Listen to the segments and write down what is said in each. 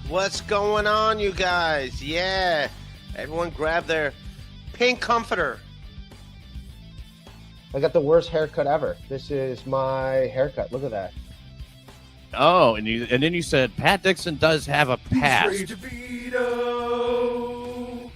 What's going on, you guys? Yeah, everyone grab their pink comforter. I got the worst haircut ever. This is my haircut. Look at that. Oh, and then you said Pat Dixon does have a past. He's Ray DeVito.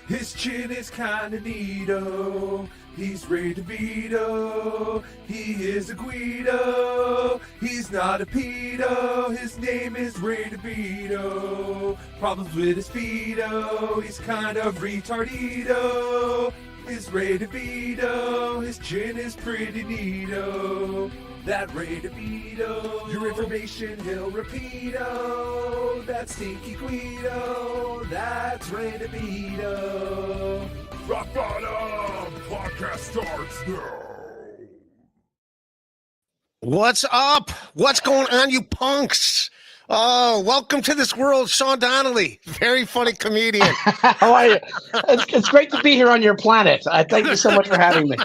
His chin is kinda neato. He's Ray DeVito. He is a Guido. He's not a pedo. His name is Ray DeVito. Problems with his speedo. He's kind of retardito. Is Ray DeVito. His chin is pretty neato. That Ray DeVito. Your information he'll repeat-o. That stinky Guido. That's Ray DeVito. Rock Bottom Podcast starts now. What's up? What's going on, you punks? Oh, welcome to this world, Sean Donnelly. Very funny comedian. How are you? It's great to be here on your planet. Thank you so much for having me.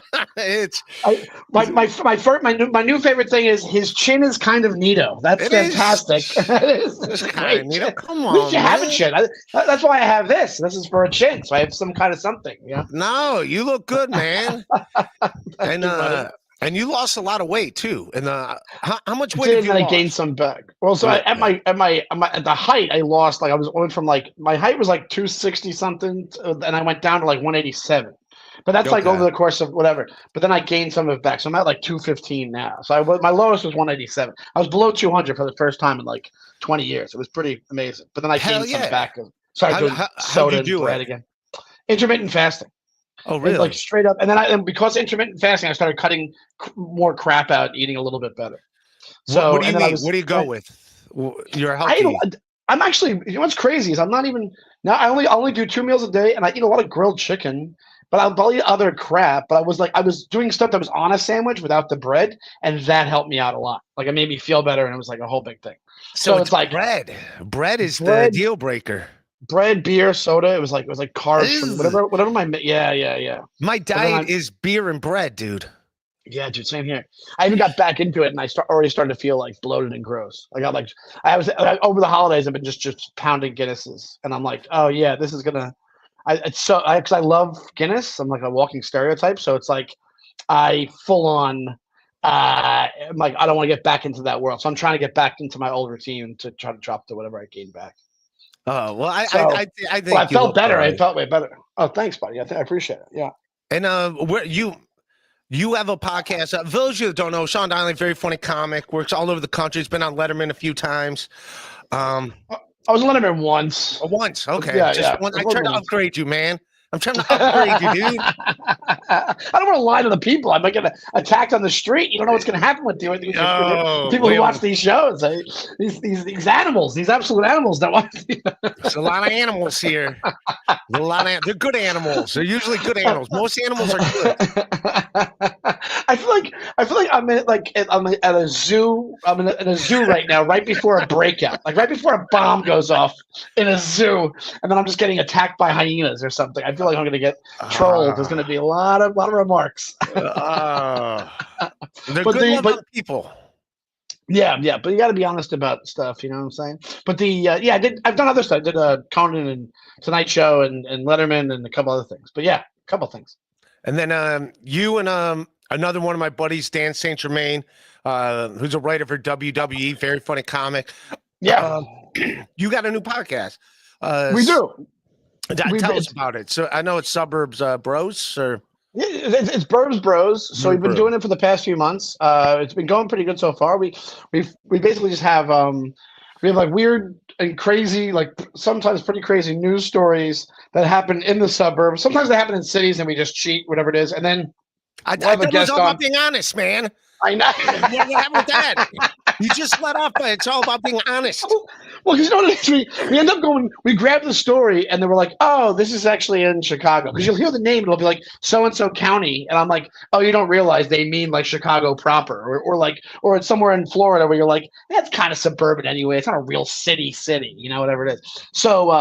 My new favorite thing is his chin is kind of neato. That's fantastic. It's kind of neato. Come on, you have a chin. That's why I have this. This is for a chin, so I have some kind of something. Yeah. No, you look good, man. And you lost a lot of weight too. And how much weight did you lose? I gained some back. Well, so at the height, I lost I went from my height was 260 something, and I went down to 187. But that's over the course of whatever. But then I gained some of it back, so I'm at 215 now. So my lowest was 187. I was below 200 for the first time in 20 years. It was pretty amazing. But then I gained some back. Started doing soda and bread again. Intermittent fasting. Oh, really? Straight up. And then because intermittent fasting, I started cutting more crap out, eating a little bit better. So what do you mean? What do you go with? You're healthy. I'm actually, what's crazy is I'm not even, now I only do 2 meals a day, and I eat a lot of grilled chicken, but I'll eat other crap. But I was doing stuff that was on a sandwich without the bread, and that helped me out a lot. It made me feel better, and it was a whole big thing. So it's bread. Bread is the deal breaker. Bread, beer, soda. It was carbs from whatever yeah. My diet is beer and bread, dude. Yeah, dude, same here. I even got back into it, and I already started to feel bloated and gross. I was over the holidays. I've been just pounding Guinnesses, and I'm oh yeah, this is gonna. Because I love Guinness. I'm a walking stereotype, so it's I full on. I don't want to get back into that world, so I'm trying to get back into my old routine to try to drop to whatever I gained back. Oh well, I think I felt better. Right. I felt way better. Oh, thanks, buddy. I appreciate it. Yeah. And where you have a podcast. For those of you that don't know, Sean Donnelly, very funny comic, works all over the country. He's been on Letterman a few times. I was on Letterman once. Once, okay. Yeah, I tried to upgrade you, man. I'm trying to upgrade you, dude. I don't want to lie to the people. I might get attacked on the street. You don't know what's going to happen with you. People who watch these shows, these animals, these absolute animals that watch. There's a lot of animals here. They're good animals. They're usually good animals. Most animals are good. I feel like I'm at a zoo. I'm in a zoo right now, right before a breakout, right before a bomb goes off in a zoo, and then I'm just getting attacked by hyenas or something. I feel like I'm going to get trolled. There's going to be a lot of remarks. They're good people. Yeah, but you got to be honest about stuff. You know what I'm saying? But I've done other stuff. I did Conan and Tonight Show and Letterman and a couple other things. But yeah, a couple things. And then you and another one of my buddies, Dan St. Germain, who's a writer for WWE, very funny comic. Yeah, you got a new podcast. We do. Tell us about it. So I know it's Suburbs Bros, or it's Suburbs Bros. So we've been doing it for the past few months. It's been going pretty good so far. We basically just have weird and crazy, sometimes pretty crazy news stories that happen in the suburbs. Sometimes they happen in cities, and we just cheat, whatever it is, and then I thought it was all about being honest, man. I know. What happened with that? You just let off, but it's all about being honest. Well, because you know what it is? We end up going, we grab the story, and then we're like, oh, this is actually in Chicago. Because you'll hear the name, it'll be so-and-so county. And I'm like, oh, you don't realize they mean Chicago proper. Or it's somewhere in Florida where you're that's kind of suburban anyway. It's not a real city, whatever it is. So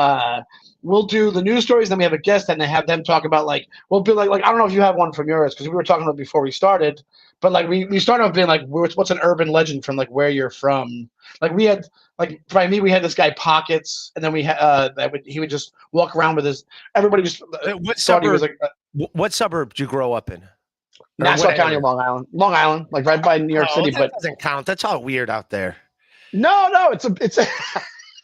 we'll do the news stories, then we have a guest, and they have them talk about like we'll be like I don't know if you have one from yours because we were talking about it before we started, but like we started off being like what's an urban legend from like where you're from. Like we had like by me we had this guy Pockets, and then we had he would just walk around with his everybody just what thought he was suburb? like What suburb did you grow up in? Nassau County, Long Island, like right by New York City. That But doesn't count. That's all weird out there. no, it's a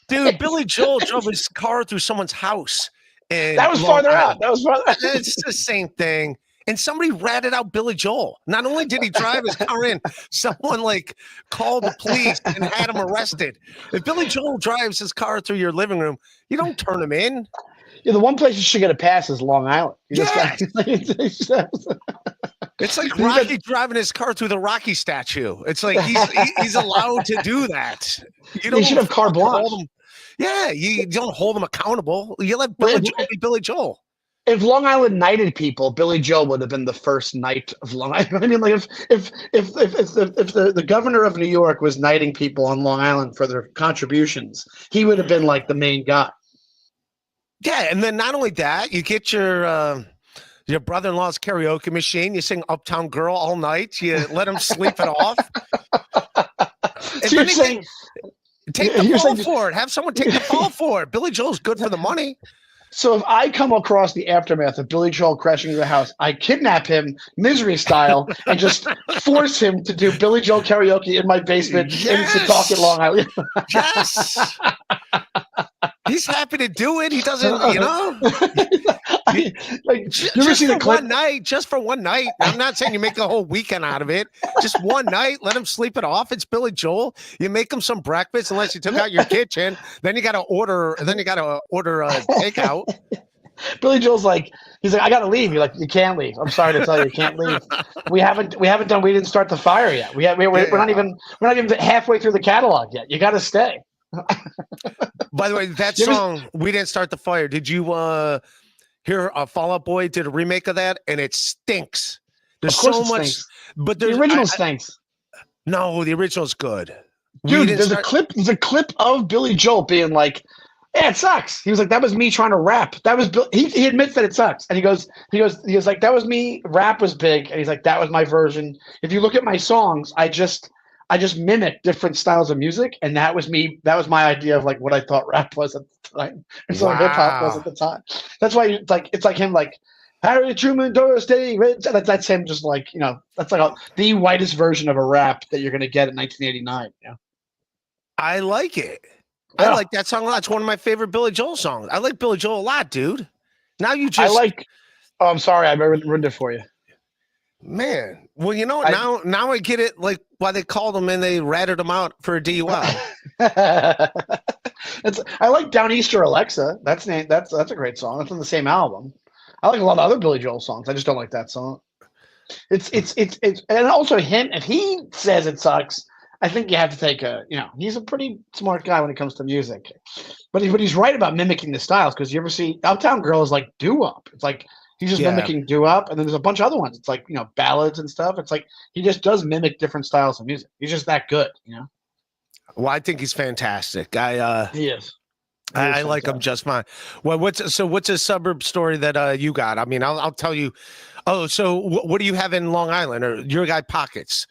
Dude, Billy Joel drove his car through someone's house. And that was farther out. That was farther out. It's the same thing. And somebody ratted out Billy Joel. Not only did he drive his car in, someone like called the police and had him arrested. If Billy Joel drives his car through your living room, you don't turn him in. Yeah, the one place you should get a pass is Long Island. It's like Rocky driving his car through the Rocky statue. It's like he's allowed to do that. You don't should have carte blanche. Yeah, you don't hold him accountable. You let Billy Joel be Billy Joel. If Long Island knighted people, Billy Joel would have been the first knight of Long Island. I mean, like if the governor of New York was knighting people on Long Island for their contributions, he would have been like the main guy. Yeah, and then not only that, you get your brother-in-law's karaoke machine. You sing "Uptown Girl" all night. You let him sleep it off. So you're saying, take the fall for it. Have someone take the fall for it. Billy Joel's good for the money. So if I come across the aftermath of Billy Joel crashing into the house, I kidnap him, Misery style, and just force him to do Billy Joel karaoke in my basement in Setauket, Long Island. Yes. He's happy to do it. He doesn't, you know. You ever see the clip? Just for one night. I'm not saying you make a whole weekend out of it. Just one night, let him sleep it off. It's Billy Joel. You make him some breakfast, unless you took out your kitchen. Then you got to order. Then you got to order a takeout. Billy Joel's like, he's like, I gotta leave. You're like, you can't leave. I'm sorry to tell you can't leave. We didn't start the fire yet. We're not even halfway through the catalog yet. You gotta stay. By the way, that song, We Didn't Start the Fire. Did you hear Fall Out Boy did a remake of that? And it stinks. There's so much, stinks. but the original stinks. No, the original's good. Dude, there's a clip of Billy Joel being like, yeah, it sucks. He was like, that was me trying to rap. That was he admits that it sucks. And he goes like, that was me. Rap was big. And he's like, that was my version. If you look at my songs, I just mimic different styles of music, and that was me. That was my idea of like what I thought rap was at the time, and so hip hop was at the time. That's why it's like him, like Harry Truman, Doris Day. That's him, just like, you know. That's like the whitest version of a rap that you're gonna get in 1989. Yeah, I like it. Yeah. I like that song a lot. It's one of my favorite Billy Joel songs. I like Billy Joel a lot, dude. Now you just Oh, I'm sorry, I ruined it for you. Man, well, you know, now I get it, like why they called him and they ratted him out for a DUI. I like Downeaster Alexa. That's a great song. It's on the same album. I like a lot of other Billy Joel songs. I just don't like that song. It's and also him. If he says it sucks, I think you have to take he's a pretty smart guy when it comes to music. But he's right about mimicking the styles, because you ever see Uptown Girl is like doo-wop. It's like he's just mimicking doo-wop, and then there's a bunch of other ones. It's like, you know, ballads and stuff. It's like he just does mimic different styles of music. He's just that good, you know. Well, I think he's fantastic. He is. I like him just fine. Well, what's a suburb story that you got? I mean, I'll tell you. Oh, so what do you have in Long Island, or your guy Pockets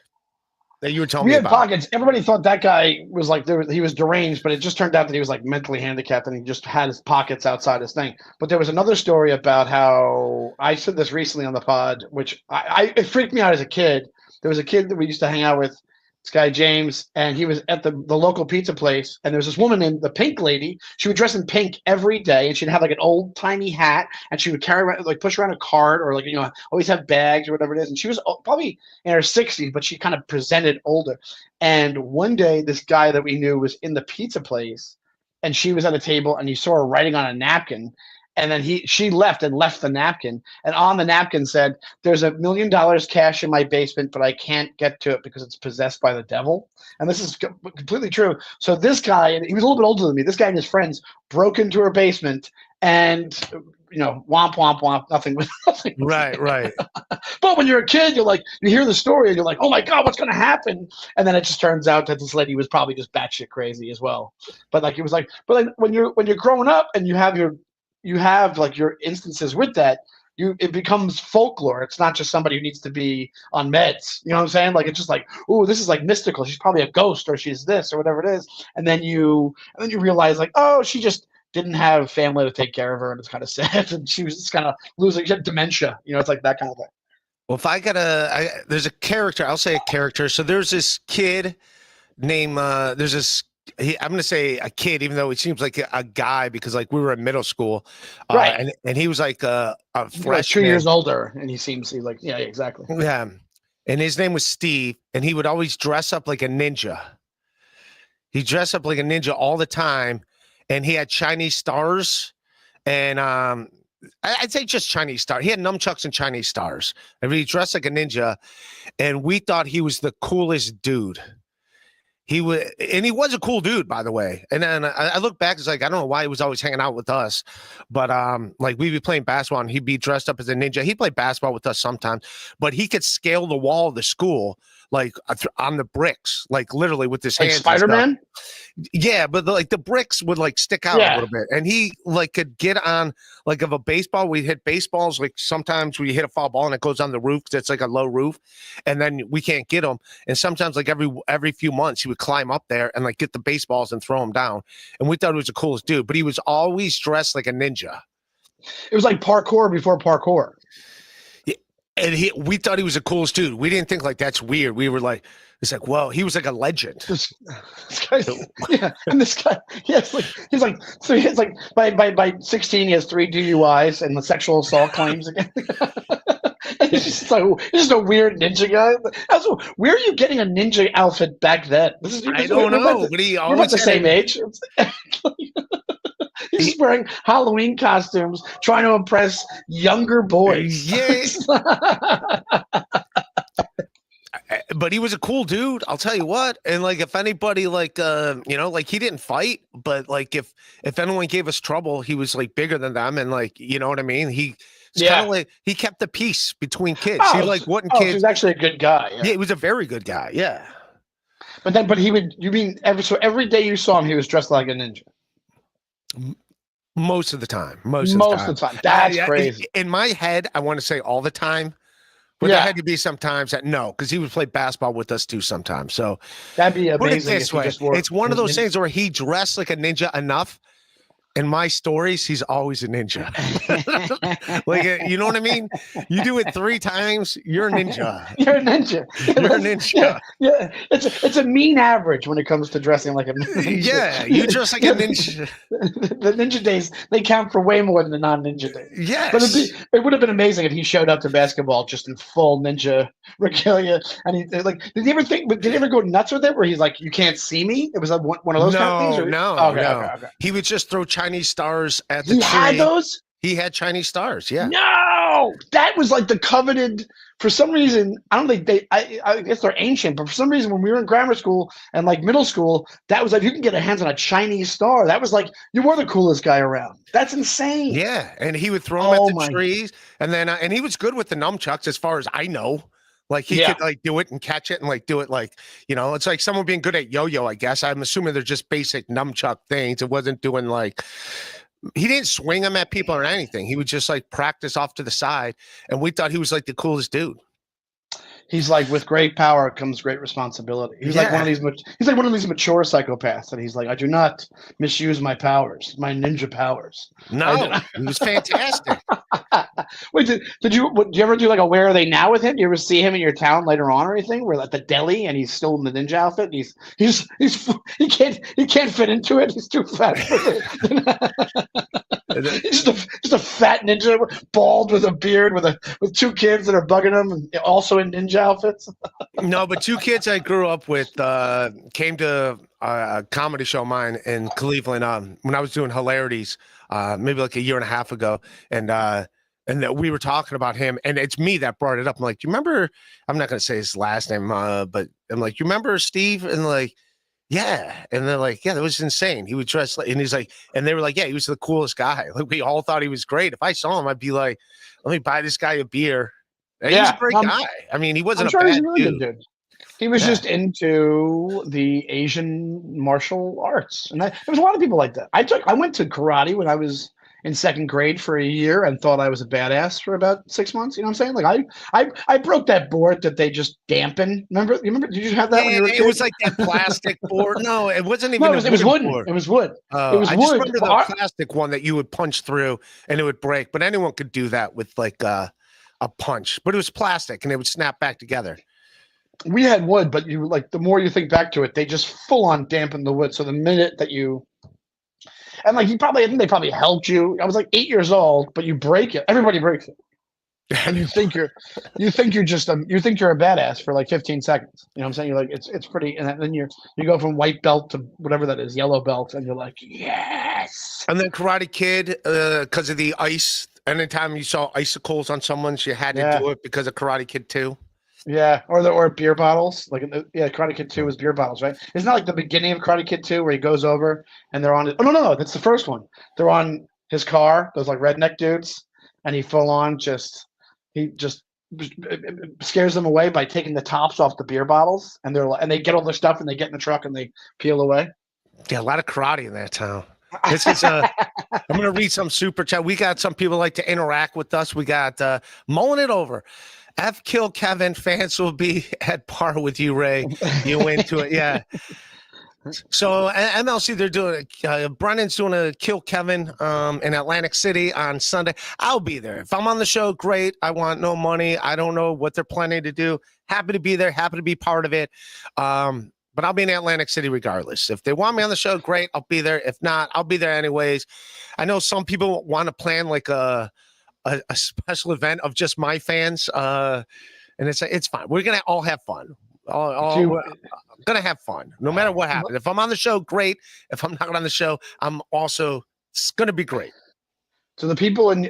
that you were telling me about? We had Pockets. Everybody thought that guy was like he was deranged, but it just turned out that he was like mentally handicapped, and he just had his pockets outside his thing. But there was another story about how I said this recently on the pod, which it freaked me out as a kid. There was a kid that we used to hang out with, this guy James, and he was at the local pizza place, and there was this woman named the Pink Lady. She would dress in pink every day, and she'd have like an old timey hat, and she would carry around, like push around a cart, or like, you know, always have bags or whatever it is. And she was probably in her 60s, but she kind of presented older. And one day, this guy that we knew was in the pizza place, and she was at a table, and he saw her writing on a napkin. And then she left the napkin, and on the napkin said, "There's $1 million cash in my basement, but I can't get to it because it's possessed by the devil." And this is completely true. So this guy, and he was a little bit older than me, this guy and his friends broke into her basement, and, you know, womp womp womp, nothing. Right. But when you're a kid, you're like, you hear the story, and you're like, oh my God, what's gonna happen? And then it just turns out that this lady was probably just batshit crazy as well. But like, it was like, but like when you're growing up and you have your you have like your instances with that, it becomes folklore. It's not just somebody who needs to be on meds. You know what I'm saying? Like it's just like, oh, this is like mystical. She's probably a ghost or she's this or whatever it is. And then you realize like, oh, she just didn't have family to take care of her and it's kind of sad and she was just kind of losing. She had dementia. You know, it's like that kind of thing. Well, if there's a character, I'll say a character. So there's this kid named I'm going to say a kid, even though he seems like a guy because like we were in middle school, right? And he was like a freshman, like 2 years older, and he's like, yeah, exactly. Yeah, and his name was Steve, and he would always dress up like a ninja. He dressed up like a ninja all the time, and he had Chinese stars, and I'd say just Chinese stars. He had nunchucks and Chinese stars, and he dressed like a ninja, and we thought he was the coolest dude. He was a cool dude, by the way. And then I look back, it's like I don't know why he was always hanging out with us, but like we'd be playing basketball and he'd be dressed up as a ninja. He played basketball with us sometimes, but he could scale the wall of the school like on the bricks, like literally with his hands. Spider-Man? Yeah, but like the bricks would like stick out a little bit, and he like could get on like of a baseball. We hit baseballs like sometimes we hit a foul ball and it goes on the roof because it's like a low roof, and then we can't get them. And sometimes like every few months he would climb up there and like get the baseballs and throw them down. And we thought he was the coolest dude, but he was always dressed like a ninja. It was like parkour before parkour. And we thought he was the coolest dude. We didn't think like that's weird. We were like, it's like, well, he was like a legend. This guy, yeah, and this guy, so he's like by 16 he has 3 DUIs and the sexual assault claims again. He's just a weird ninja guy. Also, where are you getting a ninja outfit back then? I don't know, but he always we're about the same age. He's wearing Halloween costumes, trying to impress younger boys. Yeah. But he was a cool dude, I'll tell you what. And like if anybody like like he didn't fight, but like if anyone gave us trouble, he was like bigger than them, and like you know what I mean? He kind of like he kept the peace between kids. He like wouldn't kids. He was actually a good guy. Yeah, he was a very good guy. Yeah. But he would. You mean every day you saw him, he was dressed like a ninja? Most of the time. Most of the time. That's crazy. In my head, I want to say all the time, but there had to be sometimes that no, because he would play basketball with us too sometimes. So that'd be amazing. Put it this way, it's one of those things where he dressed like a ninja enough. In my stories, he's always a ninja. Like, you know what I mean? You do it 3 times, you're a ninja. You're a ninja. You're a ninja. Yeah. It's a mean average when it comes to dressing like a ninja. Yeah, you dress like a ninja. The ninja days, they count for way more than the non-ninja days. Yes. But it would have been amazing if he showed up to basketball just in full ninja regalia. And he like, did he ever go nuts with it where he's like, you can't see me? It was like one of those kind of things? No. Okay. He would just throw Chinese stars at the tree. He had those? He had Chinese stars, yeah. No! That was like the coveted, for some reason, I don't think I guess they're ancient, but for some reason when we were in grammar school and like middle school, that was like, you can get a hands on a Chinese star. That was like, you were the coolest guy around. That's insane. Yeah, and he would throw them at the trees, and then, and he was good with the nunchucks as far as I know. Like he could like do it and catch it and like do it like, it's like someone being good at yo-yo, I guess. I'm assuming they're just basic nunchuck things. It wasn't doing like, he didn't swing them at people or anything. He would just like practice off to the side. And we thought he was like the coolest dude. He's like, with great power comes great responsibility. He's like one of these mature psychopaths, and he's like, I do not misuse my powers, my ninja powers. No, he was fantastic. Wait, did you ever do like a Where Are They Now with him? Do you ever see him in your town later on or anything? We're at the deli and he's still in the ninja outfit. And he can't fit into it. He's too fat. He's just a fat ninja, bald with a beard, with 2 kids that are bugging him, and also in ninja outfits. No, but 2 kids I grew up with came to a comedy show of mine in Cleveland when I was doing Hilarities, maybe like a year and a half ago, and that we were talking about him, and it's me that brought it up. I'm like, do you remember? I'm not going to say his last name, but I'm like, you remember Steve? And like, yeah. And they're like, yeah, that was insane. He would dress like, and he's like, and they were like, yeah, he was the coolest guy. Like we all thought he was great. If I saw him, I'd be like, let me buy this guy a beer. He's a great guy. I mean, he wasn't a bad dude. He was just into the Asian martial arts, and there was a lot of people like that. I went to karate when I was in second grade for a year and thought I was a badass for about 6 months. You know what I'm saying? Like I broke that board that they just dampen. Remember? Did you have that when you were a kid? It was like that plastic board. No, it wasn't even. No, it was wooden. Board. It was wood. It was I wood. just remember the plastic one that you would punch through and it would break. But anyone could do that with like a punch. But it was plastic and it would snap back together. We had wood, but you like the more you think back to it, they just full on dampen the wood. So the minute that you and like I think they probably helped you. I was like 8 years old, but you break it. Everybody breaks it. And you think you're just you think you're a badass for like 15 seconds. You know what I'm saying? You're like it's pretty, and then you go from white belt to whatever that is, yellow belt, and you're like, yes. And then Karate Kid, because of the ice. Anytime you saw icicles on someone, you had to do it because of Karate Kid 2. Yeah, or beer bottles. Like Karate Kid 2 was beer bottles, right? Isn't that like the beginning of Karate Kid 2 where he goes over and they're on it? Oh no, that's the first one. They're on his car, those like redneck dudes, and he just scares them away by taking the tops off the beer bottles, and they get all their stuff and they get in the truck and they peel away. Yeah, a lot of karate in that town. This is I'm gonna read some super chat. We got some people like to interact with us. We got mulling it over. F Kill Kevin fans will be at par with you, Ray. You into it, yeah. So MLC, they're doing Brennan's doing a Kill Kevin in Atlantic City on Sunday. I'll be there. If I'm on the show, great. I want no money. I don't know what they're planning to do. Happy to be there. Happy to be part of it. But I'll be in Atlantic City regardless. If they want me on the show, great. I'll be there. If not, I'll be there anyways. I know some people want to plan like a special event of just my fans, and it's fine. We're gonna all have fun. We're gonna have fun no matter what happens. If I'm on the show, great. If I'm not on the show, it's gonna be great. So the people in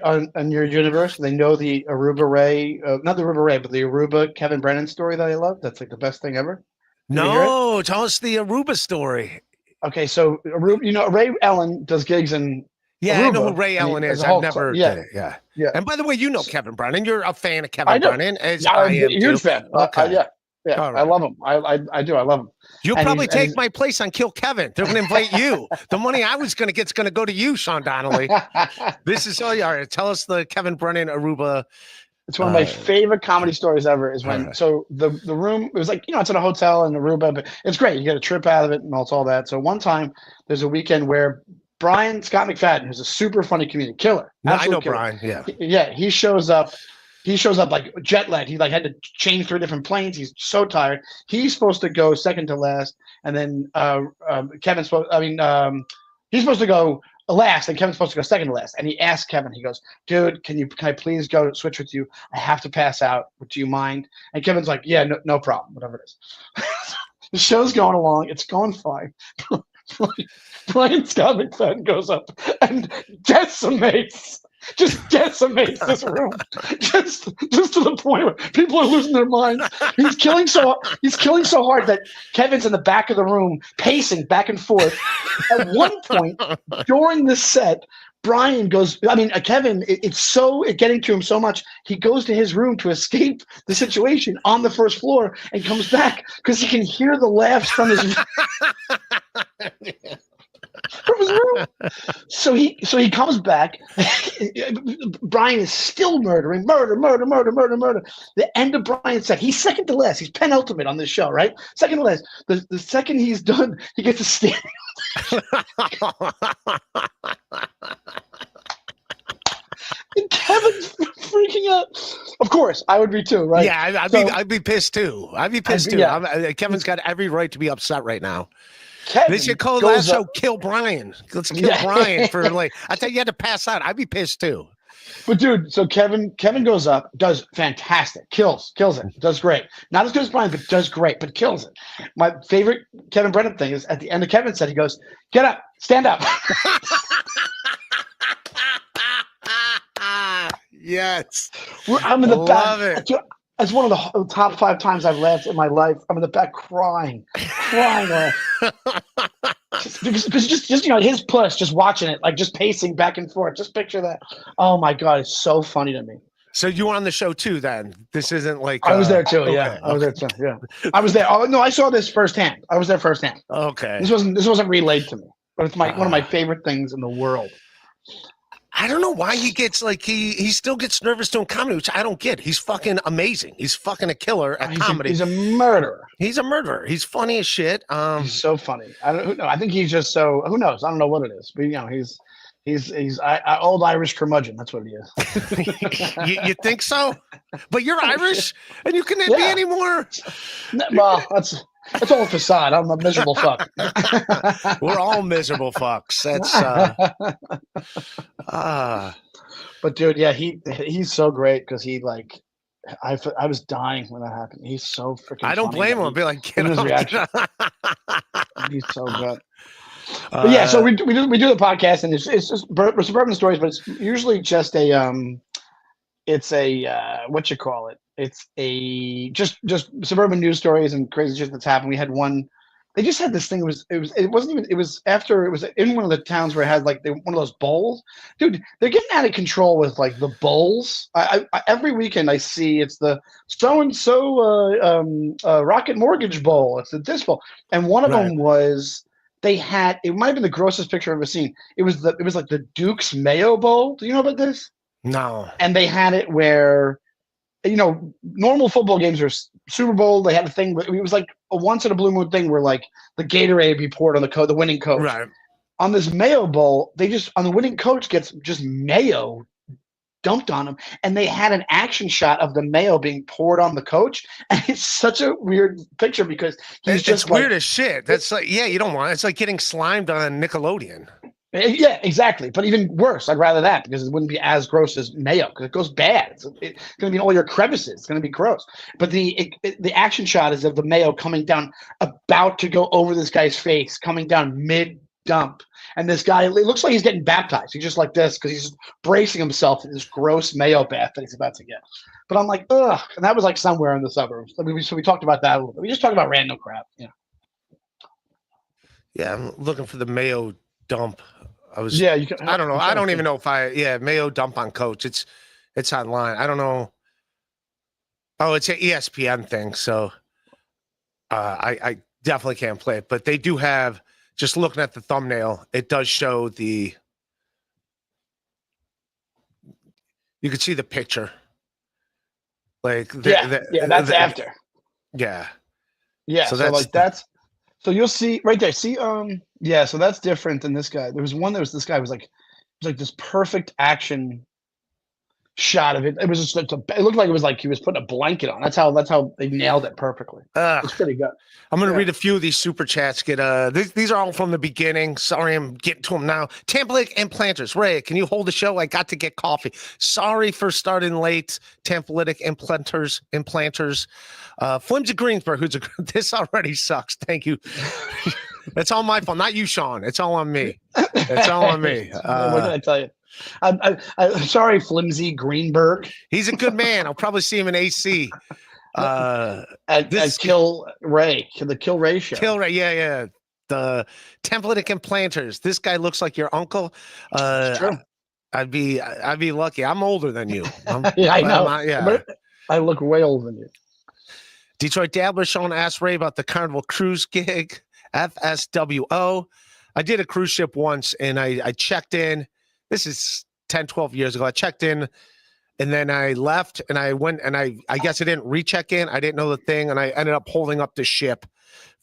your universe, they know the Aruba Ray, not the Aruba Ray, but the Aruba Kevin Brennan story that I love. That's like the best thing ever. No, tell us the Aruba story. Okay, so Aruba, Ray Allen does gigs in Yeah, Aruba, I know who Ray Allen is. I've never did it. Yeah. And by the way, you know Kevin Brennan. You're a fan of Kevin Brennan. As I am huge too. fan. Okay. Yeah. Right. I love him. I do. I love him. You'll probably take my place on Kill Kevin. They're going to invite you. The money I was going to get is going to go to you, Sean Donnelly. This is all you are. Tell us the Kevin Brennan Aruba. It's one of my favorite comedy stories ever. Is when so the room, it was like it's in a hotel in Aruba, but it's great. You get a trip out of it and all that. So one time there's a weekend where Brian Scott McFadden, who's a super funny comedian, killer. I know killer. Brian. Yeah. Yeah. He shows up. He shows up like jet lagged. He like had to change 3 different planes. He's so tired. He's supposed to go second to last, and then he's supposed to go last, and Kevin's supposed to go second to last. And he asked Kevin, he goes, "Dude, can I please go switch with you? I have to pass out. Do you mind?" And Kevin's like, "Yeah, no problem, whatever it is." The show's going along. It's going fine. Brian Scott McFadden goes up and decimates this room, just to the point where people are losing their minds. He's killing so hard that Kevin's in the back of the room pacing back and forth. At one point during the set, Brian goes. Kevin. It's getting to him so much. He goes to his room to escape the situation on the first floor and comes back because he can hear the laughs from his. From his room. So he comes back. Brian is still murder. The end of Brian's set. He's second to last. He's penultimate on this show, right? Second to last. The second he's done, he gets a stand. And Kevin's freaking out. Of course, I would be too, right? Yeah, I'd be pissed too. Yeah. Kevin's got every right to be upset right now. They should call that show "Kill Brian." Let's kill Brian for I thought you had to pass out. I'd be pissed too. But dude, so Kevin goes up, does fantastic, kills it, does great. Not as good as Brian, but does great, but kills it. My favorite Kevin Brennan thing is at the end of Kevin's set, he goes, "Get up, stand up." Yes, I'm in the back. Love it. It's one of the top 5 times I've laughed in my life. I'm in the back crying. Just his puss, just watching it, like just pacing back and forth. Just picture that. Oh my God, it's so funny to me. So you were on the show too, then? This isn't like I was there too. Yeah, I was there too. Yeah, I was there. Oh no, I saw this firsthand. I was there firsthand. Okay. This wasn't relayed to me, but it's one of my favorite things in the world. I don't know why he gets like he still gets nervous doing comedy, which I don't get. He's fucking amazing. He's fucking a killer at comedy. He's a murderer. He's a murderer. He's funny as shit. He's so funny. I think he's just so. Who knows? I don't know what it is, but he's old Irish curmudgeon. That's what he is. you think so? But you're Irish, and you couldn't be any more. Well, that's all a facade. I'm a miserable fuck. We're all miserable fucks. That's But dude, yeah, he's so great because he like I was dying when that happened. He's so freaking. I don't blame him. I'd be like, get his up. reaction. He's so good. But yeah, so we do the podcast, and it's just suburban stories, but it's usually just a what you call it? It's a just suburban news stories and crazy shit that's happened. We had one. They just had this thing. It was in one of the towns where it had like one of those bowls. Dude, they're getting out of control with like the bowls. I every weekend I see it's the so and so Rocket Mortgage Bowl. It's the this bowl, and one of them was. They had it might have been the grossest picture I've ever seen. It was like the Duke's Mayo Bowl. Do you know about this? No. And they had it where, normal football games are Super Bowl. They had a thing. It was like a once in a blue moon thing where like the Gatorade would be poured on the winning coach. Right. On this Mayo Bowl, on the winning coach gets just mayo dumped on him, and they had an action shot of the mayo being poured on the coach, and it's such a weird picture because he's just weird as shit. That's like, you don't want it. It's like getting slimed on Nickelodeon. Yeah, exactly. But even worse, I'd rather that because it wouldn't be as gross as mayo because it goes bad. It's going to be in all your crevices. It's going to be gross. But the action shot is of the mayo coming down, about to go over this guy's face, coming down mid dump. And this guy, it looks like he's getting baptized. He's just like this because he's bracing himself in this gross mayo bath that he's about to get. But I'm like, ugh. And that was like somewhere in the suburbs. So we talked about that a little bit. We just talked about random crap. Yeah, I'm looking for the mayo dump. I don't know. I don't even know if mayo dump on coach. It's online. I don't know. Oh, it's an ESPN thing. So I definitely can't play it. But they do have. Just looking at the thumbnail, it does show you could see the picture. Like, that's after. Yeah. Yeah. So you'll see right there. See, so that's different than this guy. There was one this guy was like this perfect action shot of it. It was just it looked like it was like he was putting a blanket on. That's how they nailed it perfectly. It's pretty good. I'm gonna read a few of these super chats. These are all from the beginning. Sorry, I'm getting to them now. Tampa and Planters. Ray, can you hold the show? I got to get coffee. Sorry for starting late. Tampa and Planters. Flimsy Greensburg. This already sucks. Thank you. It's all my fault, not you, Sean. It's all on me. It's all on me. What can I tell you? I'm sorry, Flimsy Greenberg. He's a good man. I'll probably see him in AC. At Kill Ray, the Kill Ray show. Kill Ray, yeah. The Templatic and Planters. This guy looks like your uncle. True. I'd be lucky. I'm older than you. I know. But I look way older than you. Detroit Dabler. Sean asked Ray about the Carnival Cruise gig. FSWO. I did a cruise ship once, and I checked in. This is 10, 12 years ago. I checked in, and then I left, and I went, and I guess I didn't recheck in. I didn't know the thing, and I ended up holding up the ship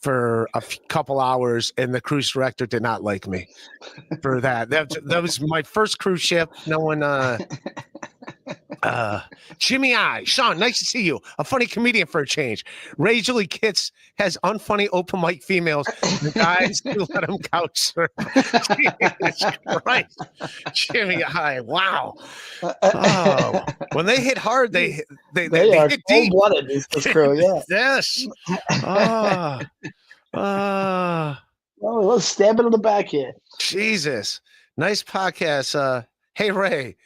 for a couple hours, and the cruise director did not like me for that. That was my first cruise ship. No one Jimmy I. Sean, nice to see you. A funny comedian for a change. Ray Julie Kitts has unfunny open mic females. The guys who let him couch surf. Jesus Christ. Jimmy I. Wow. Oh, when they hit hard, they are hit deep. Cold-blooded, this crew, yeah. Yes. Oh, let's stab it in the back here. Jesus. Nice podcast. Hey, Ray.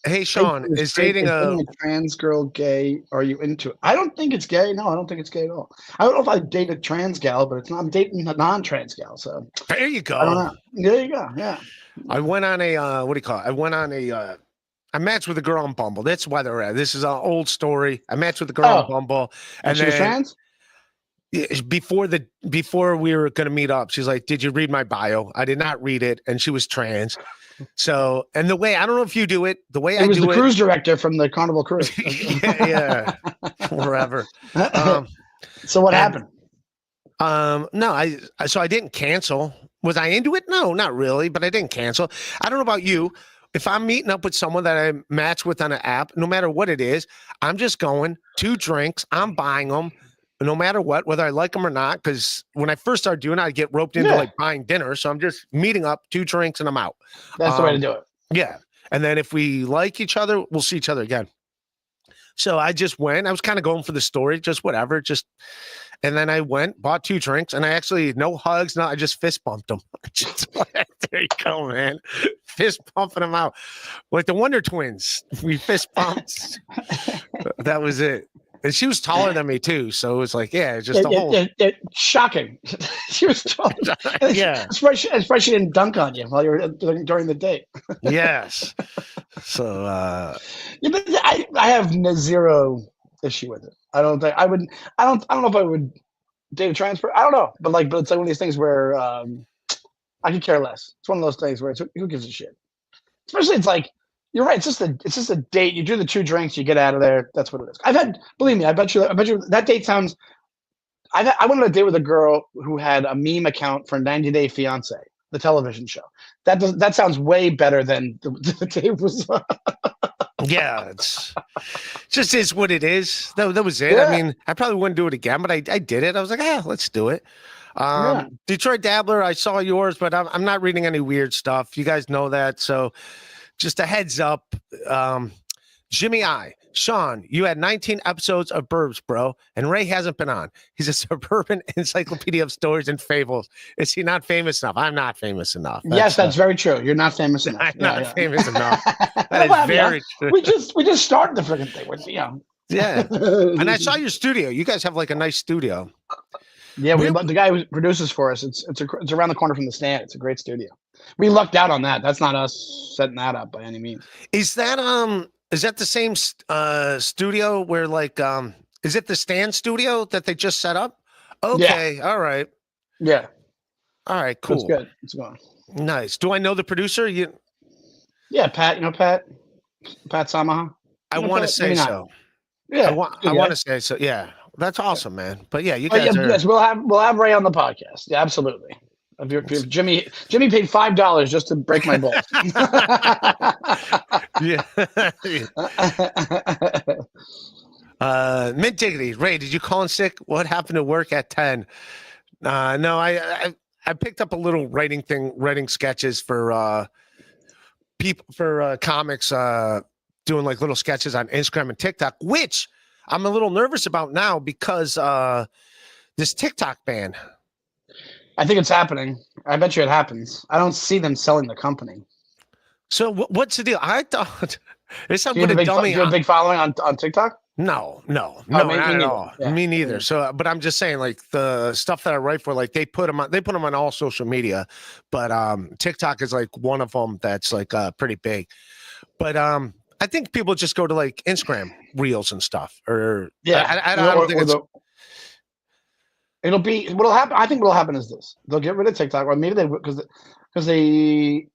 Hey, Sean, is dating a trans girl gay? Are you into it? I don't think it's gay. No, I don't think it's gay at all. I don't know if I date a trans gal, but it's not. I'm dating a non-trans gal. So there you go. I don't know. There you go. Yeah. I went on a what do you call it? I went on a I matched with a girl on Bumble. That's why they're at. This is an old story. I matched with a girl on Bumble, and she was trans. before we were going to meet up, she's like, "Did you read my bio?" I did not read it, and she was trans. So, and the way I don't know if you do it, the way It I was do the cruise director from the Carnival Cruise. yeah, forever. So what happened? No, so I didn't cancel. Was I into it? No, not really, but I didn't cancel. I don't know about you. If I'm meeting up with someone that I match with on an app, no matter what it is, I'm just going 2 drinks. I'm buying them no matter what, whether I like them or not. Because when I first started doing it, I get roped into like buying dinner. So I'm just meeting up, 2 drinks, and I'm out. That's the way to do it. Yeah. And then if we like each other, we'll see each other again. So I just went. I was kind of going for the story, just whatever. And then I went, bought 2 drinks, and I actually, no hugs, no, I just fist bumped them. There you go, man. Fist pumping them out. Like the Wonder Twins. We fist bumped. That was it. And she was taller than me, too. So it was like, yeah, just the whole. Shocking. She was taller. Yeah. Especially she didn't dunk on you while you were during the date. Yes. So. Yeah, but I have zero issue with it. I don't think I would. I don't know if I would date a transfer. I don't know, but it's like one of these things where I could care less. It's one of those things where who gives a shit. Especially it's like you're right. It's just a date. You do the 2 drinks, you get out of there. That's what it is. Believe me, I bet you that date sounds. I went on a date with a girl who had a meme account for 90 Day Fiance, the television show. That sounds way better than the date was. Yeah, it's just is what it is. That was it. Yeah. I mean, I probably wouldn't do it again, but I did it. I was like, let's do it. Detroit Dabler, I saw yours, but I'm not reading any weird stuff. You guys know that. So just a heads up. Jimmy Sean, you had 19 episodes of Burbs, bro, and Ray hasn't been on. He's a suburban encyclopedia of stories and fables. Is he not famous enough? I'm not famous enough. Yes, that's very true. You're not famous enough. I'm not famous enough. That is very true. We just started the freaking thing. Yeah. And I saw your studio. You guys have like a nice studio. Yeah, the guy who produces for us. It's around the corner from the stand. It's a great studio. We lucked out on that. That's not us setting that up by any means. Is that the same studio where is it the stand studio that they just set up? Okay, yeah. All right. Yeah. All right, cool. It's good. It's going. Nice. Do I know the producer? Yeah, Pat. You know Pat Samaha? I want to say so. Yeah. I want to say so. Yeah. That's awesome, man. But yeah, you guys are. Yes, we'll have Ray on the podcast. Yeah, absolutely. If Jimmy paid $5 just to break my balls. Yeah. Mint Diggity, Ray, did you call in sick? What happened to work at 10? No, I picked up a little writing sketches for people for comics, doing like little sketches on Instagram and TikTok, which I'm a little nervous about now because this TikTok ban. I think it's happening. I bet you it happens. I don't see them selling the company. So what's the deal? I thought it's not you have a big following on TikTok? No, not at all. Yeah. Me neither. So, but I'm just saying, like the stuff that I write for, like they put them on all social media, but TikTok is like one of them that's like pretty big. But I think people just go to like Instagram reels and stuff, or yeah. I don't think it's. It'll be what'll happen. I think what'll happen is this: they'll get rid of TikTok, or maybe they because it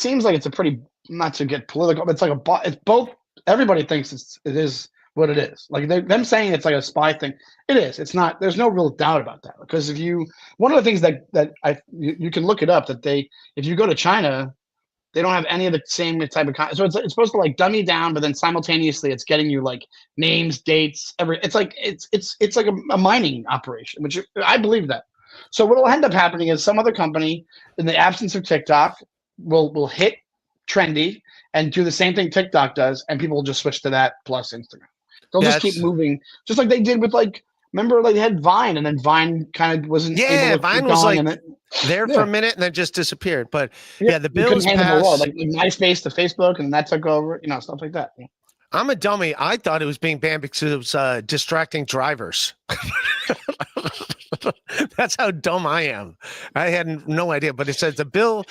seems like it's a pretty, not to get political, it's like it's both. Everybody thinks it is what it is. Like them saying it's like a spy thing. It is. It's not. There's no real doubt about that, because one of the things that you can look it up, that if you go to China, they don't have any of the same type of so it's supposed to like dummy down, but then simultaneously it's getting you like names, dates, it's like a mining operation, which I believe that. So what will end up happening is some other company, in the absence of TikTok, will hit trendy and do the same thing TikTok does, and people will just switch to that plus Instagram. They'll just keep moving, just like they did with remember, like they had Vine, and then Vine kind of wasn't. Yeah, Vine was like there for a minute and then just disappeared. But the bills passed. Like MySpace to Facebook, and that took over. Stuff like that. Yeah. I'm a dummy. I thought it was being banned because it was distracting drivers. That's how dumb I am. I had no idea. But it says the bill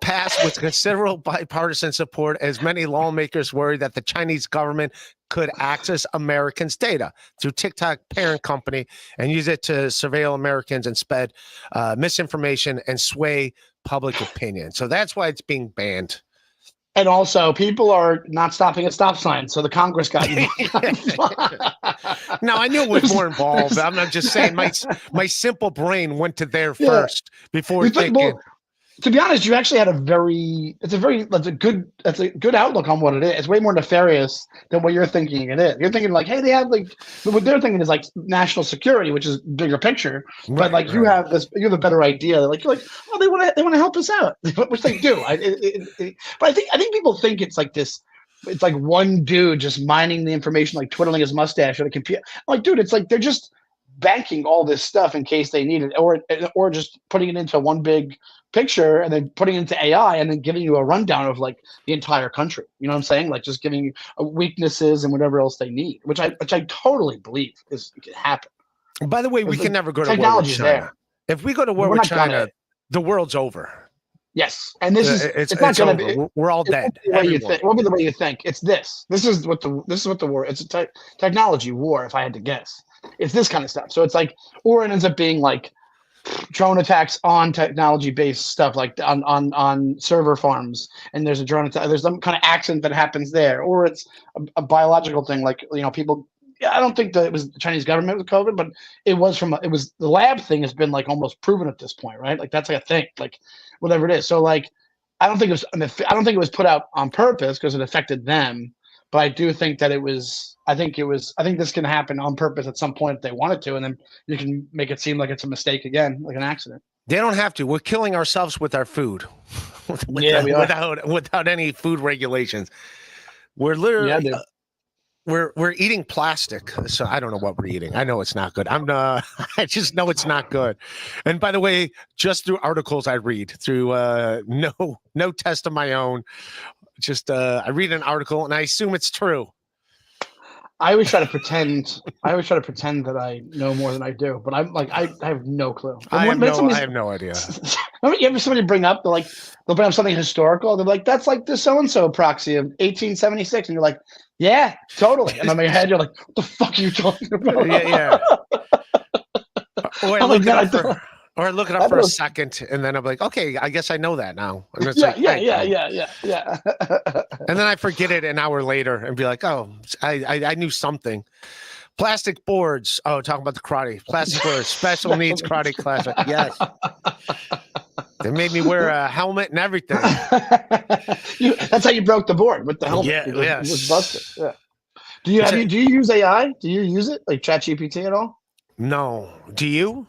passed with considerable bipartisan support, as many lawmakers worry that the Chinese government could access Americans' data through TikTok parent company and use it to surveil Americans and spread misinformation and sway public opinion. So that's why it's being banned. And also, people are not stopping at stop signs, so the Congress got you. No, I knew it was more involved. I'm not just saying my simple brain went to there first before thinking. To be honest, you actually had that's a good outlook on what it is. It's way more nefarious than what you're thinking it is. You're thinking like, hey, they have like, what they're thinking is like national security, which is bigger picture. But like you have a better idea. Like you're like, oh, they want to help us out, which they do. But I think people think it's like this. It's like one dude just mining the information, like twiddling his mustache at a computer. I'm like, dude, it's like they're just banking all this stuff in case they need it, or just putting it into one big picture and then putting it into AI and then giving you a rundown of like the entire country. You know what I'm saying? Like just giving you weaknesses and whatever else they need, which I totally believe can happen. By the way, we can never go to war with China. There. If we go to war with China, the world's over. Yes, and this is it's not going to be. We're all dead. It won't be the way you think. It's this. This is what the war. It's a technology war. If I had to guess, it's this kind of stuff. So it's like, or it ends up being like drone attacks on technology-based stuff, like on server farms, and there's a drone attack. There's some kind of accident that happens there, or it's a biological thing, like people. Yeah, I don't think that it was the Chinese government with COVID, but it was the lab thing has been like almost proven at this point, right? Like that's like a thing, like whatever it is. So like, I don't think it was put out on purpose because it affected them, but I do think that it was. I think this can happen on purpose at some point if they wanted to, and then you can make it seem like it's a mistake again, like an accident. They don't have to. We're killing ourselves with our food, without any food regulations. We're literally. We're eating plastic, so I don't know what we're eating. I know it's not good. I just know it's not good. And by the way, just through articles I read, through no test of my own, just I read an article and I assume it's true. I always try to pretend that I know more than I do, but I'm like I have no clue. I have no idea. You ever somebody bring up they'll bring up something historical? They're like, that's like the so and so proxy of 1876, and you're like, yeah, totally. And in my head, you're like, what the fuck are you talking about? Yeah. Or I look it up for a second, and then I'm like, okay, I guess I know that now. Yeah. And then I forget it an hour later and be like, oh, I knew something. Plastic boards. Oh, talking about the karate. Plastic boards, special needs karate class. Yes. They made me wear a helmet and everything. That's how you broke the board, with the helmet. Yeah, it was busted. Yeah. Do you use AI? Do you use it like ChatGPT at all? No. Do you?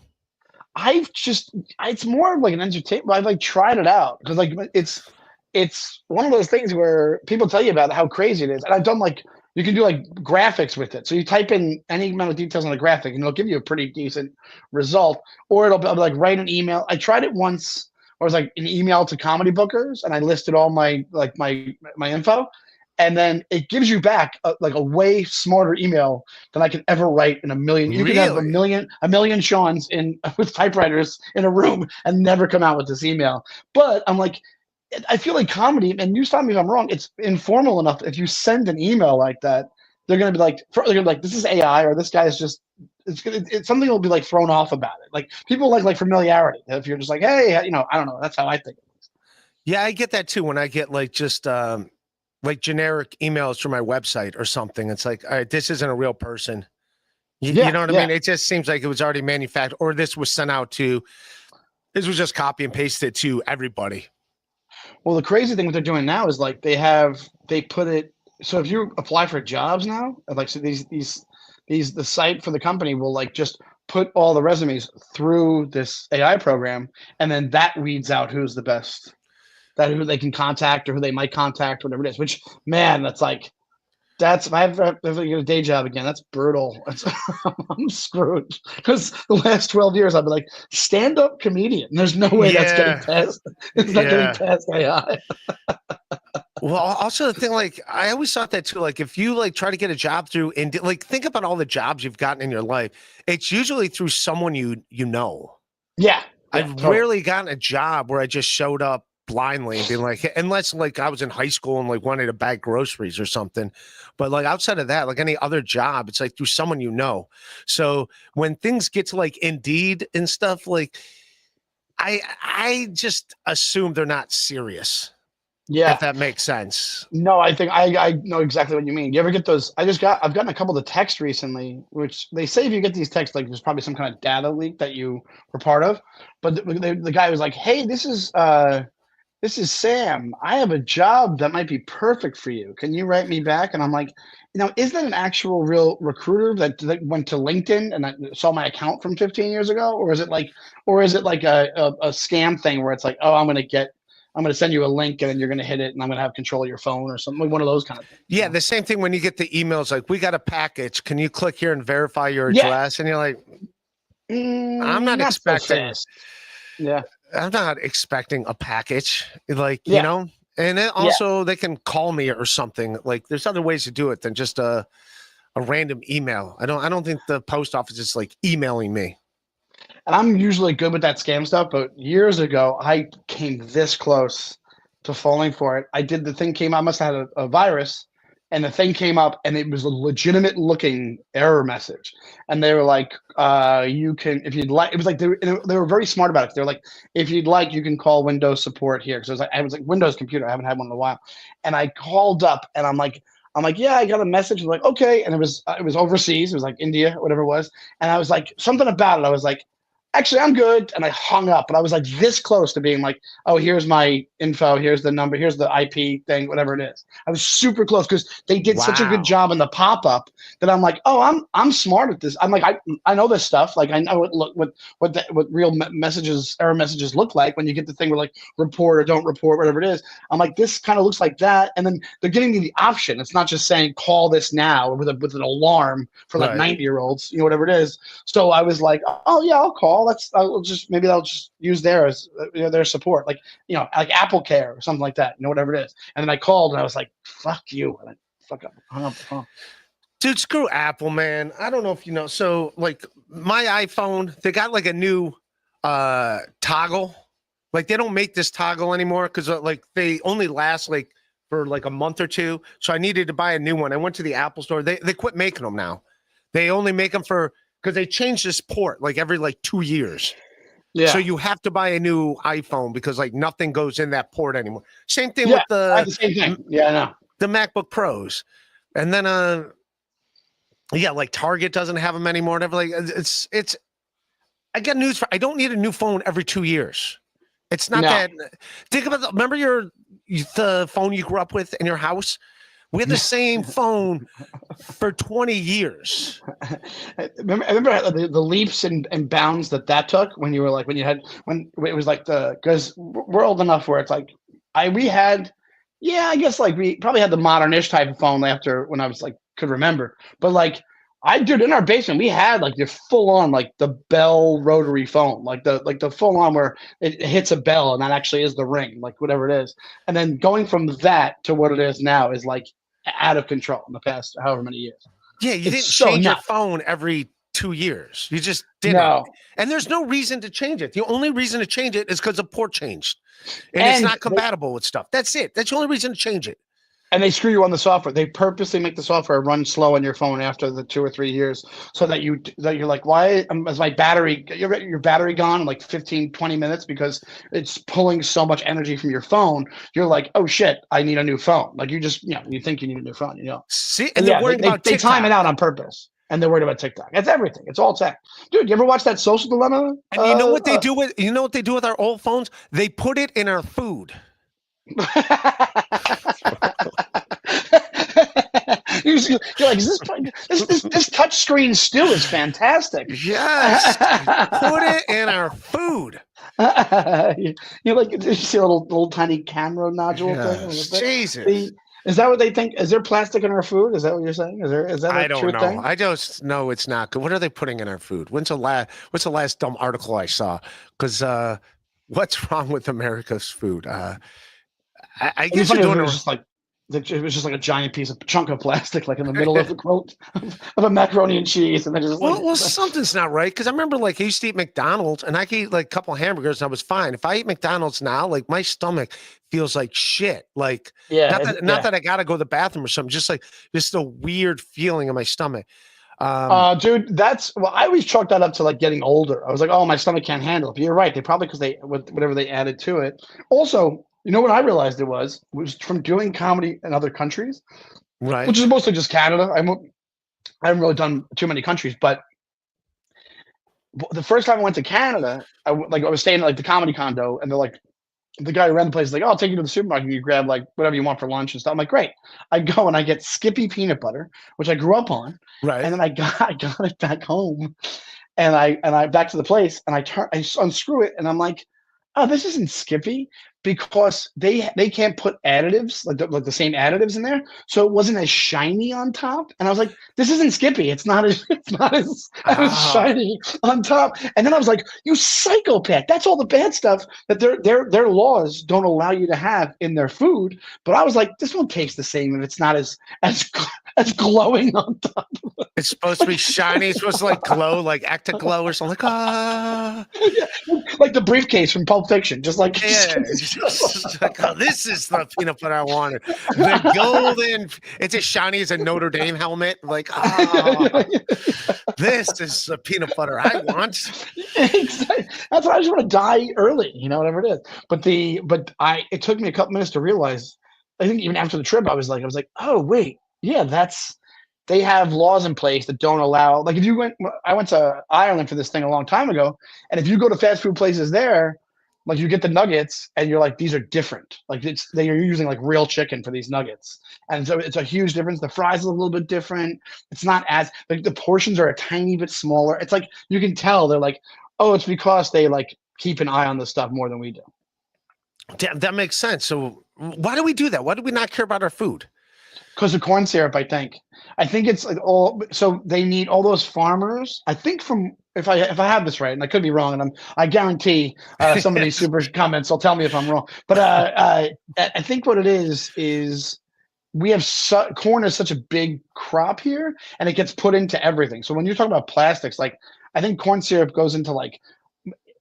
It's more of like an entertainment. I've like tried it out because like it's one of those things where people tell you about how crazy it is, and I've done like you can do like graphics with it. So you type in any amount of details on the graphic, and it'll give you a pretty decent result. Or it'll be like write an email. I tried it once. Or it was like an email to comedy bookers, and I listed all my info, and then it gives you back like a way smarter email than I could ever write in a million. You could have a million Seans with typewriters in a room and never come out with this email. But I'm like, I feel like comedy, and you stop me if I'm wrong, it's informal enough. If you send an email like that, they're gonna be like, this is AI, or this guy is just. It's something will be like thrown off about it. Like people like familiarity. If you're just like, hey, I don't know. That's how I think. Yeah, I get that too. When I get like just like generic emails from my website or something, it's like, all right, this isn't a real person. You know what I mean? It just seems like it was already manufactured, or this was sent out to. This was just copy and pasted to everybody. Well, the crazy thing what they're doing now is like they put it. So if you apply for jobs now, like so the site for the company will like just put all the resumes through this AI program, and then that weeds out who's the best, who they can contact or who they might contact, whatever it is. Which, man, if I ever get a day job again, that's brutal. I'm screwed because the last 12 years I've been like stand-up comedian. There's no way that's getting past. It's not getting past AI. Well, also the thing, like I always thought that too. Like if you like try to get a job through, and like think about all the jobs you've gotten in your life, it's usually through someone you know. Yeah, I've rarely gotten a job where I just showed up blindly and being like, unless like I was in high school and like wanted to bag groceries or something. But like outside of that, like any other job, it's like through someone you know. So when things get to like Indeed and stuff, like I just assume they're not serious. Yeah. If that makes sense. No, I think I know exactly what you mean. You ever get those? I've gotten a couple of texts recently, which they say if you get these texts, like there's probably some kind of data leak that you were part of. But the guy was like, "Hey, this is Sam. I have a job that might be perfect for you. Can you write me back?" And I'm like, is that an actual real recruiter that went to LinkedIn and that saw my account from 15 years ago, or is it like a scam thing where it's like, oh, I'm going to send you a link and then you're going to hit it and I'm going to have control of your phone or something, like one of those kind of things. Yeah, the same thing when you get the emails like, we got a package. Can you click here and verify your address? And you're like, I'm not expecting. Yeah. I'm not expecting a package. Like, you know, and then also they can call me or something. Like there's other ways to do it than just a random email. I don't think the post office is like emailing me. And I'm usually good with that scam stuff, but years ago, I came this close to falling for it. The thing came out, I must have had a virus, and the thing came up, and it was a legitimate looking error message. And they were like, you can, if you'd like, it was like, they were very smart about it. They're like, if you'd like, you can call Windows support here. Because I was like, Windows computer, I haven't had one in a while. And I called up, and I'm like, yeah, I got a message. I'm like, okay. And it was overseas. It was like India, whatever it was. And I was like, something about it. I was like, actually, I'm good. And I hung up. But I was like this close to being like, oh, here's my info. Here's the number. Here's the IP thing, whatever it is. I was super close because they did such a good job in the pop-up that I'm like, oh, I'm smart at this. I'm like, I know this stuff. Like I know what real error messages look like when you get the thing where like report or don't report, whatever it is. I'm like, this kind of looks like that. And then they're giving me the option. It's not just saying call this now with an alarm for like 90-year-olds, whatever it is. So I was like, oh yeah, I'll call. I'll just use theirs, their support, like like Apple Care or something like that, whatever it is. And then I called and I was like, "Fuck you!" And I hung up the phone. Dude, screw Apple, man. I don't know if you know. So, like my iPhone, they got like a new toggle. Like they don't make this toggle anymore because like they only last like for like a month or two. So I needed to buy a new one. I went to the Apple store. They quit making them now. They only make them because they changed this port like every like 2 years. Yeah. So you have to buy a new iPhone because like nothing goes in that port anymore. Same thing with the same thing. Yeah, I know. The MacBook Pros. And then like Target doesn't have them anymore. And like it's I got news I don't need a new phone every 2 years. It's not that. Think about remember the phone you grew up with in your house? We had the same phone for 20 years. I remember the leaps and bounds that took when you were like, when it was like because we're old enough where it's like, we had, I guess like we probably had the modern-ish type of phone after when I was like, could remember. But like, in our basement, we had like the full on, like the Bell rotary phone, like the full on where it hits a bell and that actually is the ring, like whatever it is. And then going from that to what it is now is like, out of control in the past however many years. Yeah, you didn't change your phone every 2 years. You just didn't. No. And there's no reason to change it. The only reason to change it is because the port changed. And it's not compatible with stuff. That's it. That's the only reason to change it. And they screw you on the software. They purposely make the software run slow on your phone after the 2 or 3 years so that you're like, why is my battery, your battery gone in like 15, 20 minutes because it's pulling so much energy from your phone. You're like, oh shit, I need a new phone. Like you think you need a new phone, See, and they're worried about TikTok. They time it out on purpose. And they're worried about TikTok. It's everything. It's all tech. Dude, you ever watch that Social Dilemma? And you know what they do with our old phones? They put it in our food. You're like, this touch screen still is fantastic. Yes, put it in our food. You're like, you see a little tiny camera nodule thing? Jesus. Is that what they think? Is there plastic in our food? Is that what you're saying? Is that I don't true know. thing? I just know it's not good. What are they putting in our food? What's the last dumb article I saw? Because what's wrong with America's food? I guess you're doing it. Just like it was just like a giant chunk of plastic, like in the middle of the quote of a macaroni and cheese, and then just well, something's not right because I remember like I used to eat McDonald's and I could eat like a couple hamburgers and I was fine. If I eat McDonald's now, like my stomach feels like shit. Like not that I gotta go to the bathroom or something, just a weird feeling in my stomach. Dude, I always chalk that up to like getting older. I was like, oh, my stomach can't handle it. But you're right. They probably with whatever they added to it. Also, you know what I realized it was from doing comedy in other countries, right? Which is mostly just Canada. I haven't really done too many countries, but the first time I went to Canada, I was staying at like the comedy condo, and they're like, the guy who ran the place is like, oh, I'll take you to the supermarket. You grab like whatever you want for lunch and stuff. I'm like, great. I go and I get Skippy peanut butter, which I grew up on. Right. And then I got it back home, and I back to the place, and I unscrew it, and I'm like, oh, this isn't Skippy, because they can't put additives like the same additives in there, so it wasn't as shiny on top. And I was like, this isn't Skippy. It's not as shiny on top. And then I was like, you psychopath! That's all the bad stuff that their laws don't allow you to have in their food. But I was like, this won't taste the same if it's not as glowing on top. It's supposed to be shiny. It's supposed to like glow, like Ectoglow or something. Like like the briefcase from Pulp Fiction, just like like, oh, this is the peanut butter I wanted. The golden. It's as shiny as a Notre Dame helmet. Like, this is the peanut butter I want. Exactly. That's why I just want to die early. Whatever it is. But it took me a couple minutes to realize. I think even after the trip, I was like, oh wait, yeah, they have laws in place that don't allow. Like I went to Ireland for this thing a long time ago, and if you go to fast food places there, like you get the nuggets, and you're like, these are different. Like they are using like real chicken for these nuggets, and so it's a huge difference. The fries are a little bit different. It's not as like the portions are a tiny bit smaller. It's like you can tell they're like, oh, it's because they like keep an eye on this stuff more than we do. Damn, that makes sense. So why do we do that? Why do we not care about our food? Because of corn syrup, I think. I think it's like all. So they need all those farmers. I think if I have this right, and I could be wrong, and I guarantee some of these super comments will tell me if I'm wrong. But I think what it is we have corn is such a big crop here, and it gets put into everything. So when you're talking about plastics, like I think corn syrup goes into like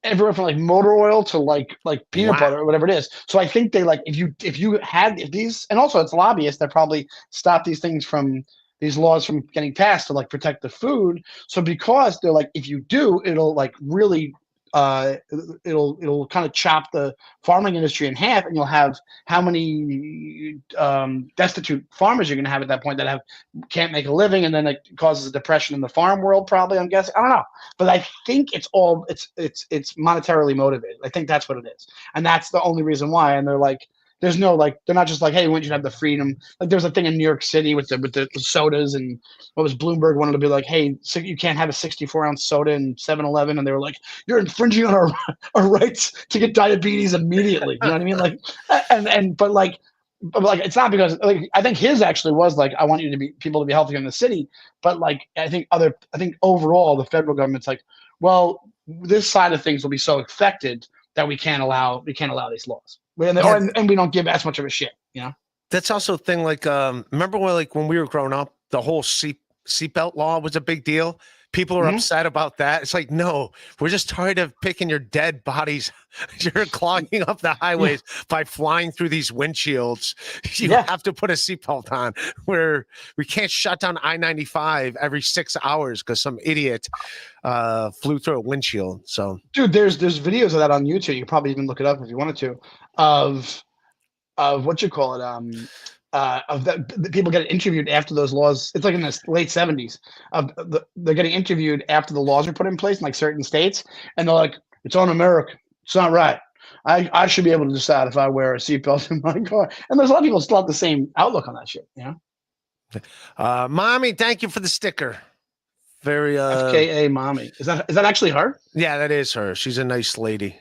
everywhere from like motor oil to like peanut butter or whatever it is. So I think they like if these, and also it's lobbyists that probably stop these laws from getting passed to like protect the food. So because they're like, if you do, it'll like really it'll kind of chop the farming industry in half, and you'll have how many destitute farmers you're going to have at that point that can't make a living, and then it causes a depression in the farm world, probably, I'm guessing. I don't know, but I think it's monetarily motivated. I think that's what it is, and that's the only reason why. And they're like, there's no like, they're not just like, hey, we want you to have the freedom. Like there's a thing in New York City with the sodas, and what was Bloomberg wanted to be like, hey, so you can't have a 64-ounce soda in 7-Eleven, and they were like, you're infringing on our rights to get diabetes immediately. You know what I mean? Like, but it's not because like I think his actually was like, I want people to be healthier in the city, but like I think overall the federal government's like, well, this side of things will be so affected that we can't allow these laws. And we don't give as much of a shit, That's also a thing. Like, remember when we were growing up, the whole seatbelt law was a big deal. People are upset about that. It's like, no, we're just tired of picking your dead bodies. You're clogging up the highways by flying through these windshields. You have to put a seatbelt on. Where we can't shut down I-95 every 6 hours because some idiot flew through a windshield. So, dude, there's videos of that on YouTube. You can probably even look it up if you wanted to. Of what you call it. Of the people get interviewed after those laws. It's like in the late 70s. They're getting interviewed after the laws are put in place in like certain states, and they're like, "It's on America. It's not right. I should be able to decide if I wear a seatbelt in my car." And there's a lot of people still have the same outlook on that shit. Mommy, thank you for the sticker. Very FKA mommy. Is that actually her? Yeah, that is her. She's a nice lady.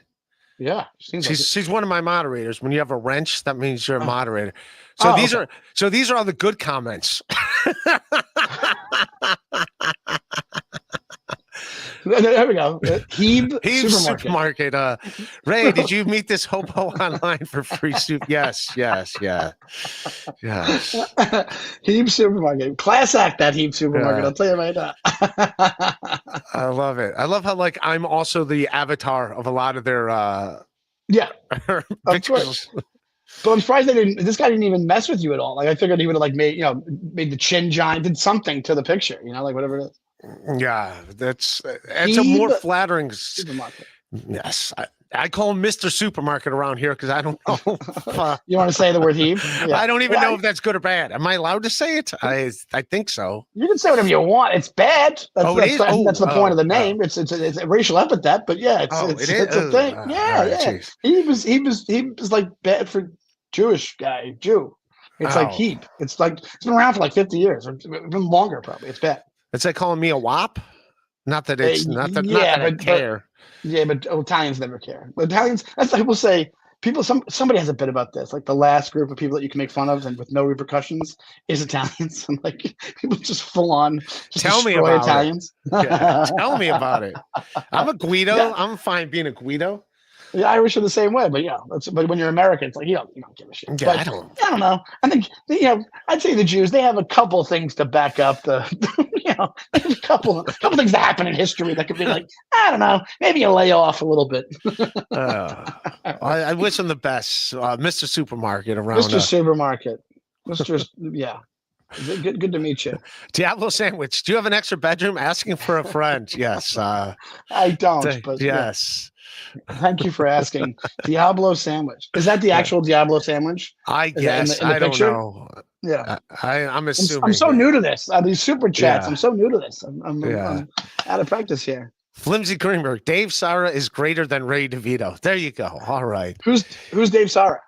Yeah, she's one of my moderators. When you have a wrench, that means you're a moderator. So these are all the good comments. There we go. Hebe Supermarket. Ray, did you meet this hobo online for free soup? Yes. Hebe Supermarket. Class act, that Hebe Supermarket. I'll tell you right now. I love it. I love how like I'm also the avatar of a lot of their pictures. But I'm surprised this guy didn't even mess with you at all. Like I figured he would have like made the chin giant, did something to the picture, like whatever it is. Yeah, it's a more flattering supermarket. Yes, I call him Mr. Supermarket around here because I don't know. You want to say the word Hebe? Yeah. I don't even know if that's good or bad. Am I allowed to say it? I think so. You can say whatever you want. It's bad. That's the point of the name. It's a racial epithet, but yeah, it's a thing. Yeah. He was like bad for Jew. It's like Hebe. It's been around for like 50 years or even longer probably. It's bad. It's like calling me a wop. Not that I care. But Italians never care. Italians, that's like people say. Somebody has a bit about this. Like the last group of people that you can make fun of and with no repercussions is Italians. And like people just full on tell me about Italians. Tell me about it. I'm a Guido. Yeah. I'm fine being a Guido. The Irish are the same way, but but when you're American, it's like you don't give a shit. Yeah, but, I don't know. I think I'd say the Jews, they have a couple things to back up the a couple things that happen in history that could be like, I don't know, maybe you lay off a little bit. I wish him the best, Mr. Supermarket around. Mr. Supermarket, Good to meet you. Diablo sandwich. Do you have an extra bedroom? Asking for a friend. Yes. I don't. But yes. Thank you for asking. Diablo sandwich. Is that the actual Diablo sandwich? I guess. I don't know. Yeah. I'm assuming. I'm so new to this. These super chats. I'm so new to this. I'm out of practice here. Flimsy Greenberg. Dave Sarah is greater than Ray DeVito. There you go. All right. Who's Dave Sarah?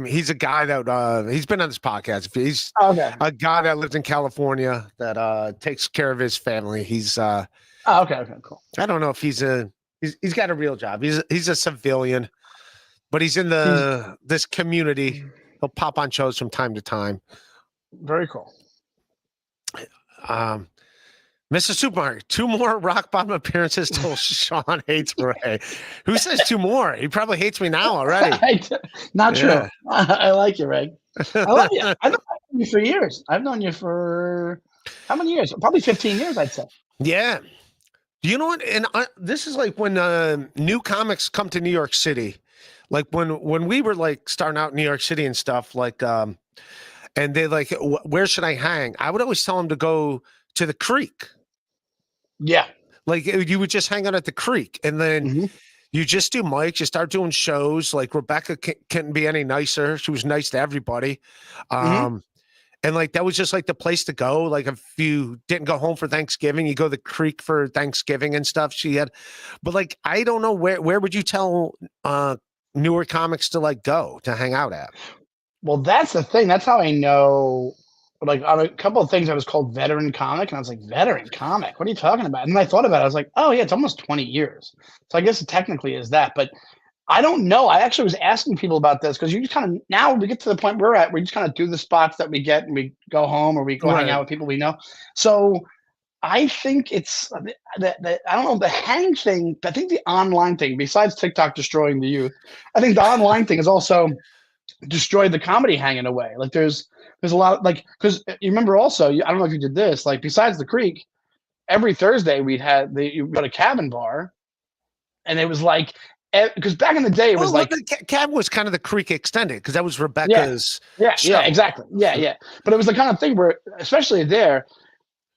He's a guy that he's been on this podcast. He's a guy that lives in California that takes care of his family. He's okay, cool. I don't know if he's got a real job. He's a civilian, but he's in this community. He'll pop on shows from time to time. Very cool. Mr. Supermarket, 2 more rock bottom appearances till Sean hates Ray. Who says 2 more? He probably hates me now already. Not true. I like you, Ray. I love you. I've known you for years. I've known you for how many years? Probably 15 years, I'd say. Yeah. You know what? And this is like when new comics come to New York City. Like when we were like starting out in New York City and stuff, like, and they like, where should I hang? I would always tell them to go to the Creek. Yeah. Like you would just hang out at the Creek and then you just do mics, you start doing shows. Like Rebecca couldn't be any nicer. She was nice to everybody. And like, that was just like the place to go. Like if you didn't go home for Thanksgiving, you go to the Creek for Thanksgiving and stuff. But like, I don't know where would you tell newer comics to like go to hang out at? Well, that's the thing. That's how I know. Like on a couple of things, I was called Veteran Comic, and I was like, Veteran Comic? What are you talking about? And then I thought about it. I was like, oh yeah, it's almost 20 years. So I guess it technically is that, but I don't know. I actually was asking people about this because you just kind of, now we get to the point we're at, we just kind of do the spots that we get and we go home or we go hang out with people we know. So I think it's that I don't know, the hang thing. I think the online thing, besides TikTok destroying the youth, I think the online thing has also destroyed the comedy hang in a way. Like there's a lot of, like, because you remember also, I don't know if you did this, like besides the Creek, every Thursday you go to Cabin Bar, and it was like, because back in the day it was like the Cab was kind of the Creek extended because that was Rebecca's show. Exactly, but it was the kind of thing where, especially there,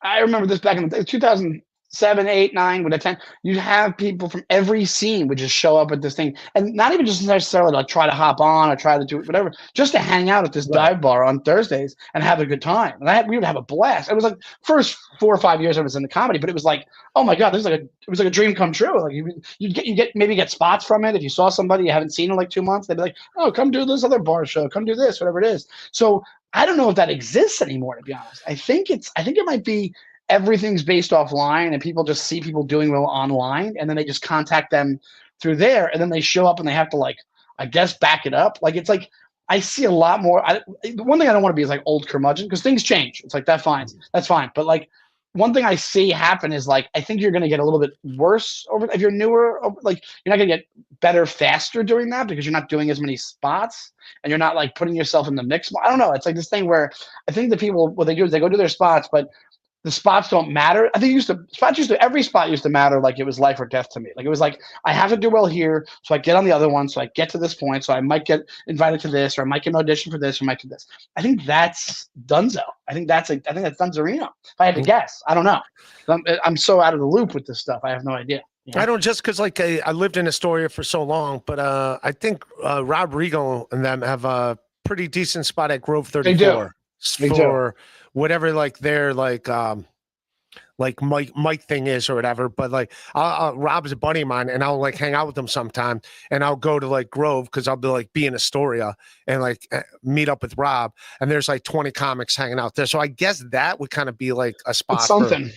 I remember this back in the day, 2007, 8, 9, with a 10, you'd have people from every scene would just show up at this thing, and not even just necessarily like try to hop on or try to do whatever, just to hang out at this dive bar on Thursdays and have a good time. And we would have a blast. It was like first 4 or 5 years I was in the comedy, but it was like, oh my god, it was like a dream come true. Like you get spots from it. If you saw somebody you haven't seen in like 2 months, they'd be like, oh, come do this other bar show, come do this, whatever it is. So I don't know if that exists anymore, to be honest. I think it might be everything's based offline and people just see people doing well online and then they just contact them through there and then they show up and they have to, like, I guess, back it up. Like, it's like, I see a lot more. The one thing I don't want to be is like old curmudgeon, because things change. It's like, that's fine. But like one thing I see happen is like I think you're going to get a little bit worse over if you're newer. Like you're not going to get better faster doing that because you're not doing as many spots and you're not like putting yourself in the mix. I don't know. It's like this thing where I think the people what they do is they go do their spots, but the spots don't matter. I think every spot used to matter like it was life or death to me. Like it was like I have to do well here, so I get on the other one, so I get to this point, so I might get invited to this, or I might get an audition for this, or I might do this. I think that's Dunzo. I think that's Dunzerino. If I had to guess, I don't know. I'm so out of the loop with this stuff. I have no idea. I don't just because like I lived in Astoria for so long, but I think Rob Rigo and them have a pretty decent spot at Grove 34 for whatever like their like Mike thing is or whatever. But like Rob's a buddy of mine, and I'll like hang out with him sometime, and I'll go to like Grove because I'll be in Astoria and like meet up with Rob, and there's like 20 comics hanging out there. So I guess that would kind of be like a spot. It's something.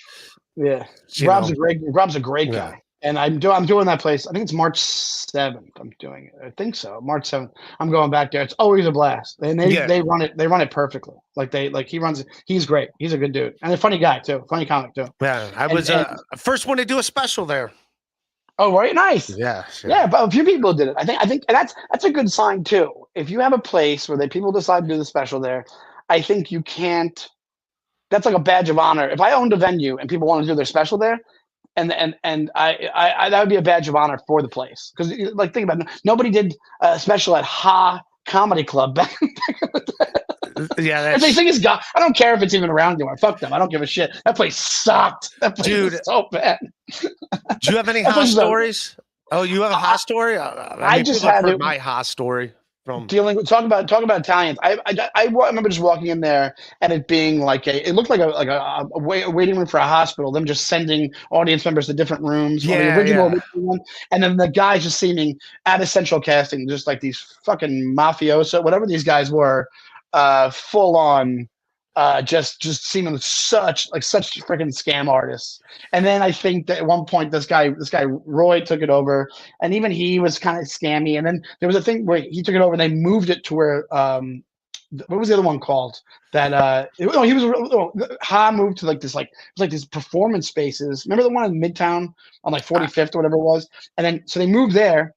Yeah, Rob's a great guy. And I'm doing that place. I think it's March 7th. I'm doing it. I think so. March 7th. I'm going back there. It's always a blast. And they run it. They run it perfectly. He runs it. He's great. He's a good dude and a funny guy too. Funny comic too. Yeah, I was first one to do a special there. Oh, right, nice. Yeah. But a few people did it. I think that's a good sign too. If you have a place where people decide to do the special there, I think you can't. That's like a badge of honor. If I owned a venue and people want to do their special there. And I that would be a badge of honor for the place because like think about it, nobody did a special at Ha Comedy Club back in the day. Yeah, if they think it's God, I don't care if it's even around anymore. Fuck them. I don't give a shit. That place sucked. That place was so bad. Do you have any Ha stories? Oh, you have a Ha story? I just had my Ha story. Dealing with talk about Italians. I remember just walking in there and it being like it looked like a waiting room for a hospital. Them just sending audience members to different rooms. The original one, and then the guys just seeming at essential casting, just like these fucking mafioso, whatever these guys were, full on. Just seeming such freaking scam artists. And then I think that at one point this guy Roy took it over, and even he was kind of scammy. And then there was a thing where he took it over and they moved it to where what was the other one called? That Ha moved to like these performance spaces. Remember the one in Midtown on like 45th or whatever it was? And then so they moved there,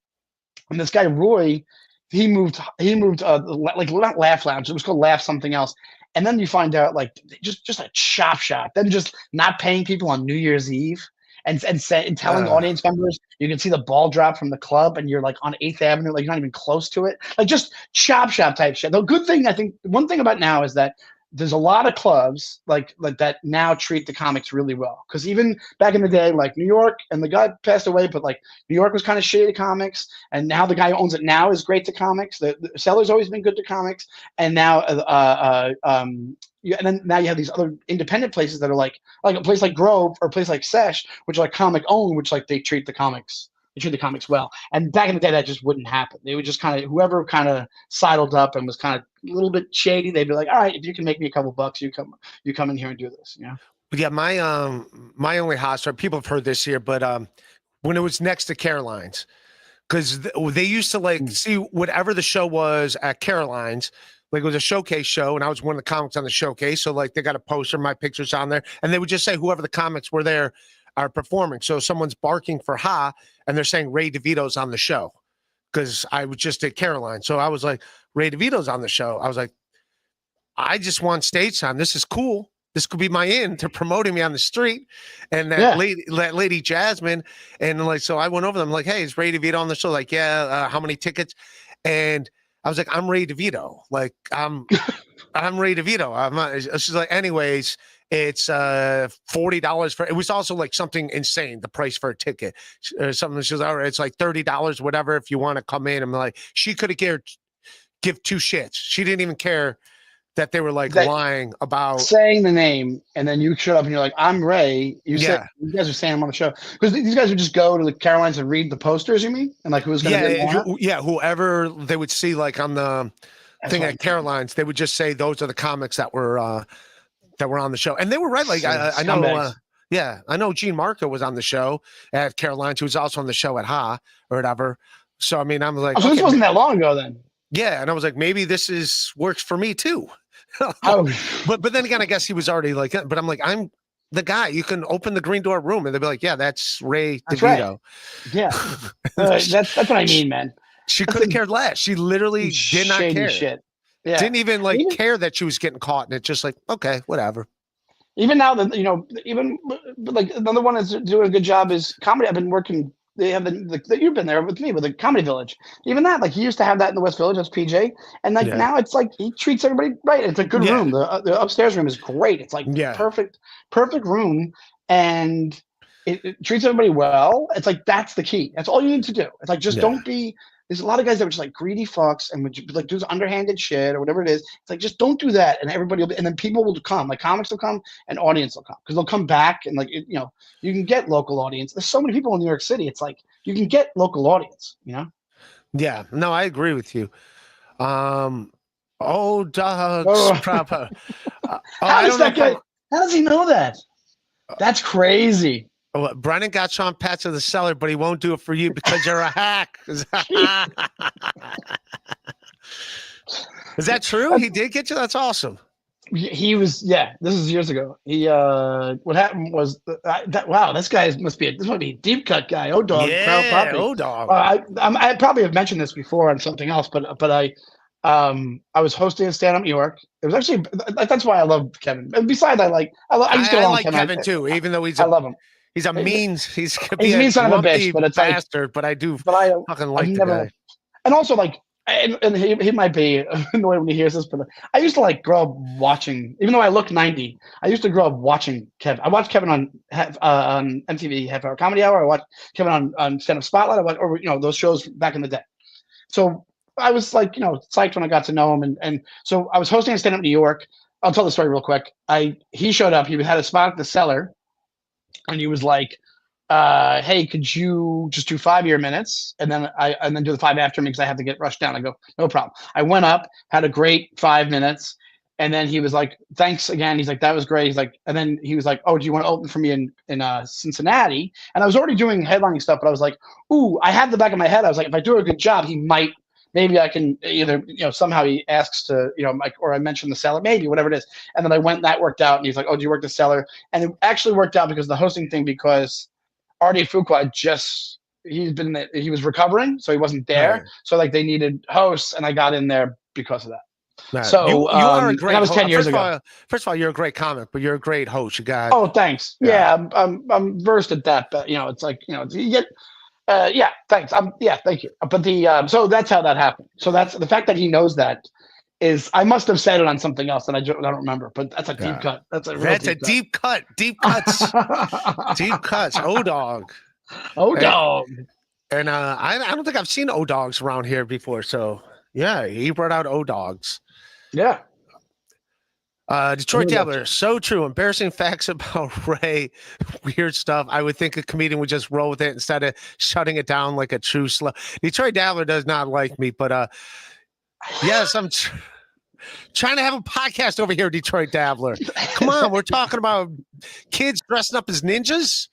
and this guy Roy, he moved like not Laugh Lounge, it was called Laugh something else. And then you find out like just a chop shop, then just not paying people on New Year's Eve and telling audience members you can see the ball drop from the club and you're like on 8th Avenue, like you're not even close to it. Like just chop shop type shit. The good thing, I think one thing about now is that there's a lot of clubs like that now treat the comics really well. Because even back in the day, like New York, and the guy passed away, but like New York was kind of shitty to comics, and now the guy who owns it now is great to comics. The seller's always been good to comics, and now and then now you have these other independent places that are like a place like Grove or a place like Sesh, which are like comic owned, which like they treat the comics well. And back in the day, that just wouldn't happen. They would just kind of whoever kind of sidled up and was kind of a little bit shady, they'd be like, all right, if you can make me a couple bucks, you come in here and do this. Yeah, my only hostel, people have heard this here, but when it was next to Caroline's, because they used to like see whatever the show was at Caroline's. Like it was a showcase show, and I was one of the comics on the showcase. So like they got a poster, my picture's on there, and they would just say whoever the comics were there are performing. So someone's barking for Ha, and they're saying Ray DeVito's on the show because I was just at Caroline. So I was like, Ray DeVito's on the show. I was like, I just want stage time. This is cool. This could be my in. They're promoting me on the street. And that lady Jasmine, and like, so I went over them like, hey, is Ray DeVito on the show? Like, yeah, how many tickets? And I was like, I'm Ray DeVito. Like, I'm Ray DeVito. I'm not, she's like, anyways, it's $40 for it. Was also like something insane, the price for a ticket or something. She was all right, it's like $30, whatever, if you want to come in. I'm like, she could have give two shits. She didn't even care that they were like lying about saying the name, and then you showed up and you're like, I'm Ray. You guys are saying I'm on the show because these guys would just go to the Carolines and read the posters. You mean? And like who's going to whoever they would see like on the thing at Carolines, they would just say those are the comics that were on the show, and they were right. Like I know, I know Gene Marco was on the show at Carolines, who was also on the show at Ha or whatever. So I mean, I'm like, so this wasn't that long ago then. Yeah, and I was like, maybe this works for me too. But then again, I guess he was already like, but I'm like, I'm the guy. You can open the green door room and they'll be like, yeah, that's Ray That's right. DeVito. Yeah, that's what I mean, man. She That's couldn't like care less. She literally did not shady care. shit. Yeah, Didn't even like Even- care that she was getting caught, and it's just like, okay, whatever. even now that even like another one that's doing a good job is comedy. I've been working. They have you've been there with me with the Comedy Village. Even that, like he used to have that in the West Village. That's PJ, and like Yeah. now it's like he treats everybody right. It's a good Yeah. room. The upstairs room is great. It's like Yeah. perfect room, and it treats everybody well. It's like that's the key. That's all you need to do. It's like just Yeah. don't be. There's a lot of guys that were just like greedy fucks and would like do this underhanded shit or whatever it is. It's like just don't do that, and everybody will be, and then people will come. Like comics will come, and audience will come because they'll come back and like you can get local audience. There's so many people in New York City. It's like you can get local audience. Yeah, no, I agree with you. Dogs Oh. proper. How I does don't know that guy? How does he know that? That's crazy. Brennan got Sean Patch of the Cellar, but he won't do it for you because you're a hack. Is that true? He did get you? That's awesome. He was, yeah. This is years ago. He, what happened was wow, this guy must be a deep cut guy. Oh, dog, Proud Yeah, Puppy. dog. I probably have mentioned this before on something else, but I was hosting a stand up New York. It was actually that's why I love Kevin. And besides, I used to I get along like with Kevin too, even though I love him. he's a mean he's a mean son of a grumpy bitch, but it's like- bastard. But I do But I fucking I've like the never, guy. and also like, and he might be annoyed when he hears this, but I used to like grow up watching, even though I look 90, I used to grow up watching Kevin. I watched Kevin on MTV Half Hour Comedy Hour. I watched Kevin on Stand Up Spotlight. I watched, those shows back in the day. So I was like, psyched when I got to know him, and so I was hosting a stand up in New York. I'll tell the story real quick. He showed up. He had a spot at the Cellar, and he was like, hey, could you just do 5 minutes and then do the 5 after me because I have to get rushed down. I go, no problem. I went up, had a great 5 minutes, and then he was like, thanks again. He's like, that was great. He's like, and then he was like, oh, do you want to open for me in Cincinnati? And I was already doing headlining stuff, but I was like, ooh, I had the back of my head. I was like, if I do a good job, he might. Maybe I can either, somehow he asks to, or I mentioned the Cellar, maybe whatever it is. And then I went, and that worked out. And he's like, oh, do you work the Cellar? And it actually worked out because the hosting thing, because Artie Fuqua he was recovering, so he wasn't there. Right. So like they needed hosts, and I got in there because of that. Right. So you are a great. that was 10 years ago. First of all, you're a great comic, but you're a great host. You got. Oh, thanks. Yeah, I'm versed at that, but it's like you get. Yeah, thanks. Thank you. But so that's how that happened. So that's the fact that he knows that is I must have said it on something else, and I don't remember. But that's a deep cut. That's a deep cut. Deep cuts. Deep cuts. O-Dog. O-Dog. And I don't think I've seen O-Dogs around here before. So yeah, he brought out O-Dogs. Yeah. Detroit Dabler, so true. Embarrassing facts about Ray, weird stuff. I would think a comedian would just roll with it instead of shutting it down like a true slow. Detroit Dabler does not like me, but yes, I'm trying to have a podcast over here, Detroit Dabler. Come on, we're talking about kids dressing up as ninjas,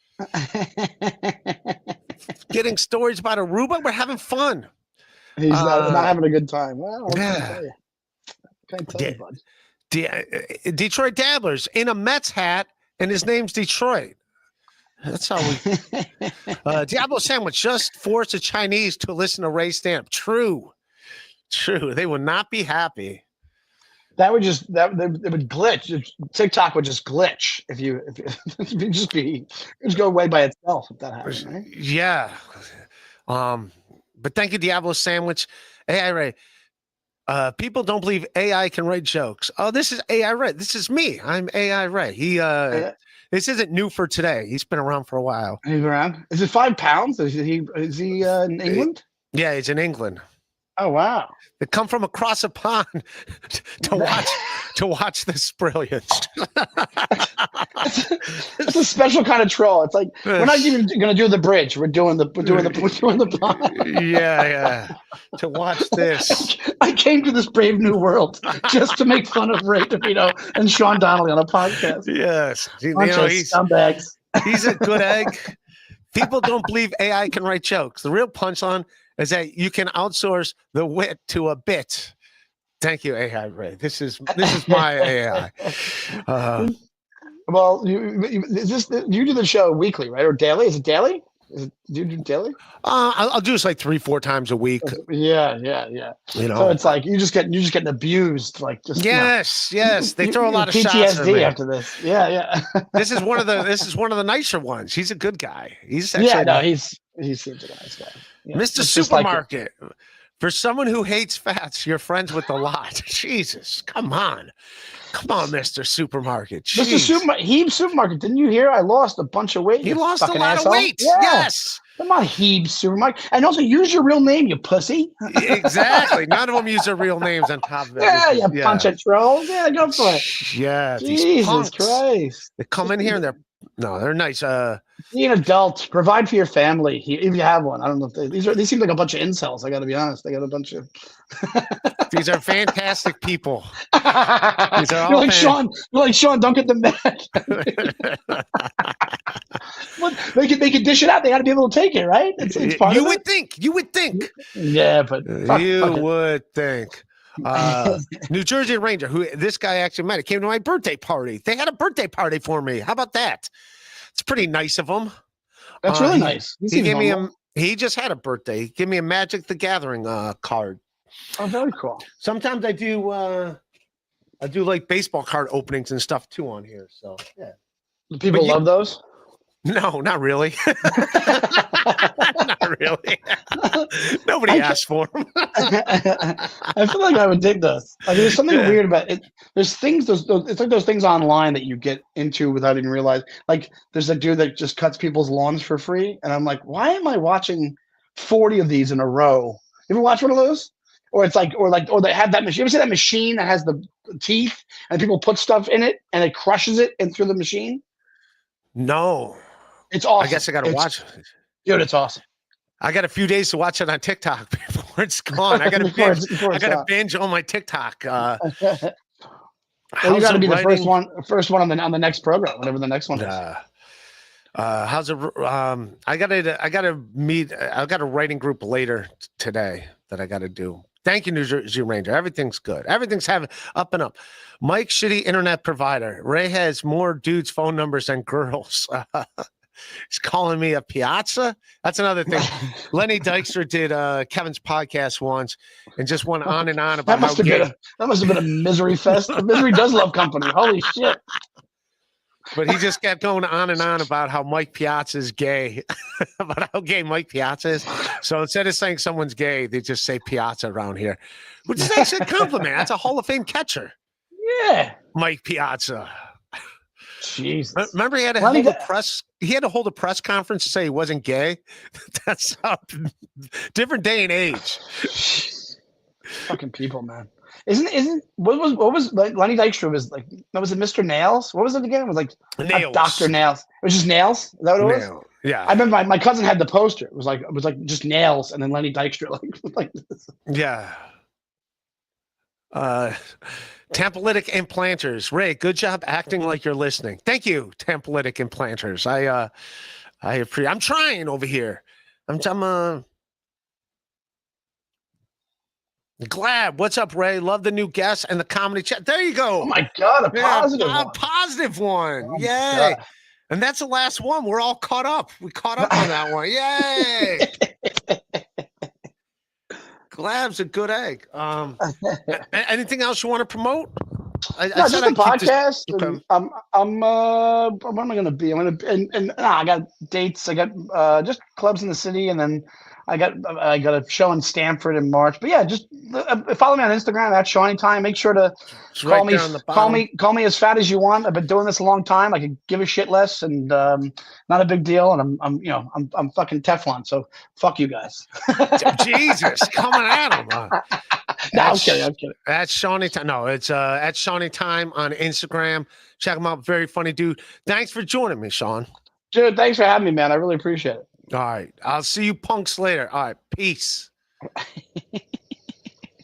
getting stories about Aruba. We're having fun. He's not having a good time. Well, yeah. Can't tell you, bud. Detroit Dabblers in a Mets hat, and his name's Detroit. That's how we. Diablo Sandwich just forced the Chinese to listen to Ray Stamp. True. They would not be happy. That would it would glitch. TikTok would just glitch if you just go away by itself if that happened. Right? Yeah. But thank you, Diablo Sandwich. Hey, Ray. People don't believe AI can write jokes. Oh, this is AI Ray. This is me. I'm AI Ray. This isn't new for today. He's been around for a while. He's around. Is it 5 pounds? Is he in England? Yeah, he's in England. Oh wow! They come from across a pond to watch this brilliance. It's a special kind of troll. It's like we're not even going to do the bridge. We're doing the pond. Yeah. To watch this. I came to this brave new world just to make fun of Ray DeVito and Sean Donnelly on a podcast. Yes, He's scumbags. He's a good egg. People don't believe AI can write jokes. The real punchline is that you can outsource the wit to a bit. Thank you, AI Ray. This is my AI. Well, you do the show weekly, right? Or daily? Is it daily? Do you do daily? I'll do this like 3-4 times a week. Yeah. You know, So it's like you just getting abused, like just yes. They throw a lot of shots at PTSD me. after this. Yeah. This is one of the nicer ones. He's a good guy. He's actually, Yeah, no, he seems like a nice guy. Yeah. Mr. It's just like- Supermarket. For someone who hates fats, you're friends with a lot. Jesus, come on, Mr. Supermarket. Mr. Jeez. Supermarket. Didn't you hear? I lost a bunch of weight. He you lost a fucking lot asshole. of weight. Yeah. Yes, Come on, Heeb Supermarket. And also use your real name, you pussy. exactly. None of them use their real names on top of it. Yeah, you bunch of trolls. Yeah, go for it. Yeah, these Jesus punks. Christ. They come in here and they're nice. Be an adult. Provide for your family if you have one. I don't know if these seem like a bunch of incels. I got to be honest. They got a bunch of. These are fantastic people. These are all Sean. You're like Sean. Don't get them mad. They can dish it out. They got to be able to take it, right? It's part you of would it. think. You would think. Yeah, but you would think. New Jersey Ranger, who this guy actually met. He came to my birthday party. They had a birthday party for me. How about that? It's pretty nice of him. That's really nice. He gave me he just had a birthday. He gave me a Magic the Gathering card. Oh, very cool. Sometimes I do like baseball card openings and stuff too on here. So yeah. Do people love those? No, not really. Not really. Nobody asked for them. I feel like I would dig those. Like, there's something weird about it. There's things. It's like those things online that you get into without even realizing. Like, there's a dude that just cuts people's lawns for free, and I'm like, why am I watching 40 of these in a row? You ever watch one of those? Or it's like, or they have that machine. You ever see that machine that has the teeth, and people put stuff in it, and it crushes it through the machine? No. It's awesome. I guess I got to watch it. Dude, it's awesome. I got a few days to watch it on TikTok before it's gone. I got to binge on my TikTok. Well, you got to be the first one on the next program, whatever the next one is. How's it? I got a writing group later today that I got to do. Thank you, New Jersey Ranger. Everything's good. Everything's up and up. Mike, shitty internet provider. Ray has more dudes' phone numbers than girls. He's calling me a piazza. That's another thing. Lenny Dykstra did Kevin's podcast once and just went on and on about that must have been a misery fest. Misery does love company. Holy shit. But he just kept going on and on about how Mike Piazza is gay, about how gay Mike Piazza is. So instead of saying someone's gay, they just say Piazza around here, which is actually a compliment. That's a Hall of Fame catcher. Yeah. Mike Piazza. Jesus. Remember he had to hold a press conference to say he wasn't gay. That's a different day and age. Fucking people, man. What was like Lenny Dykstra was like? Was it Mr. Nails? What was it again? It was like Nails. Dr. Nails. It was just Nails. Is that what it was? Yeah. I remember my cousin had the poster. It was like just Nails and then Lenny Dykstra like this. Yeah. Tamplytic implanters. Ray, good job acting like you're listening. Thank you, Tamplytic implanters. I appreciate. I'm trying over here. I'm Glad. What's up, Ray? Love the new guests and the comedy chat. There you go. Oh my God, a positive one. Oh Yay. And that's the last one. We're all caught up. We caught up on that one. Yay. Glab's a good egg. Anything else you want to promote? Just the podcast. What am I going to be? I got dates. I got just clubs in the city, and then I got a show in Stamford in March. But yeah, just follow me on Instagram at Shawnee Time. Make sure to call me as fat as you want. I've been doing this a long time. I can give a shit less, and not a big deal. And I'm fucking Teflon. So fuck you guys. Jesus, coming at him. No, I'm kidding. That's Shawnee Time. No, it's at Shawnee Time on Instagram. Check him out. Very funny dude. Thanks for joining me, Sean. Dude, thanks for having me, man. I really appreciate it. All right. I'll see you punks later. All right. Peace.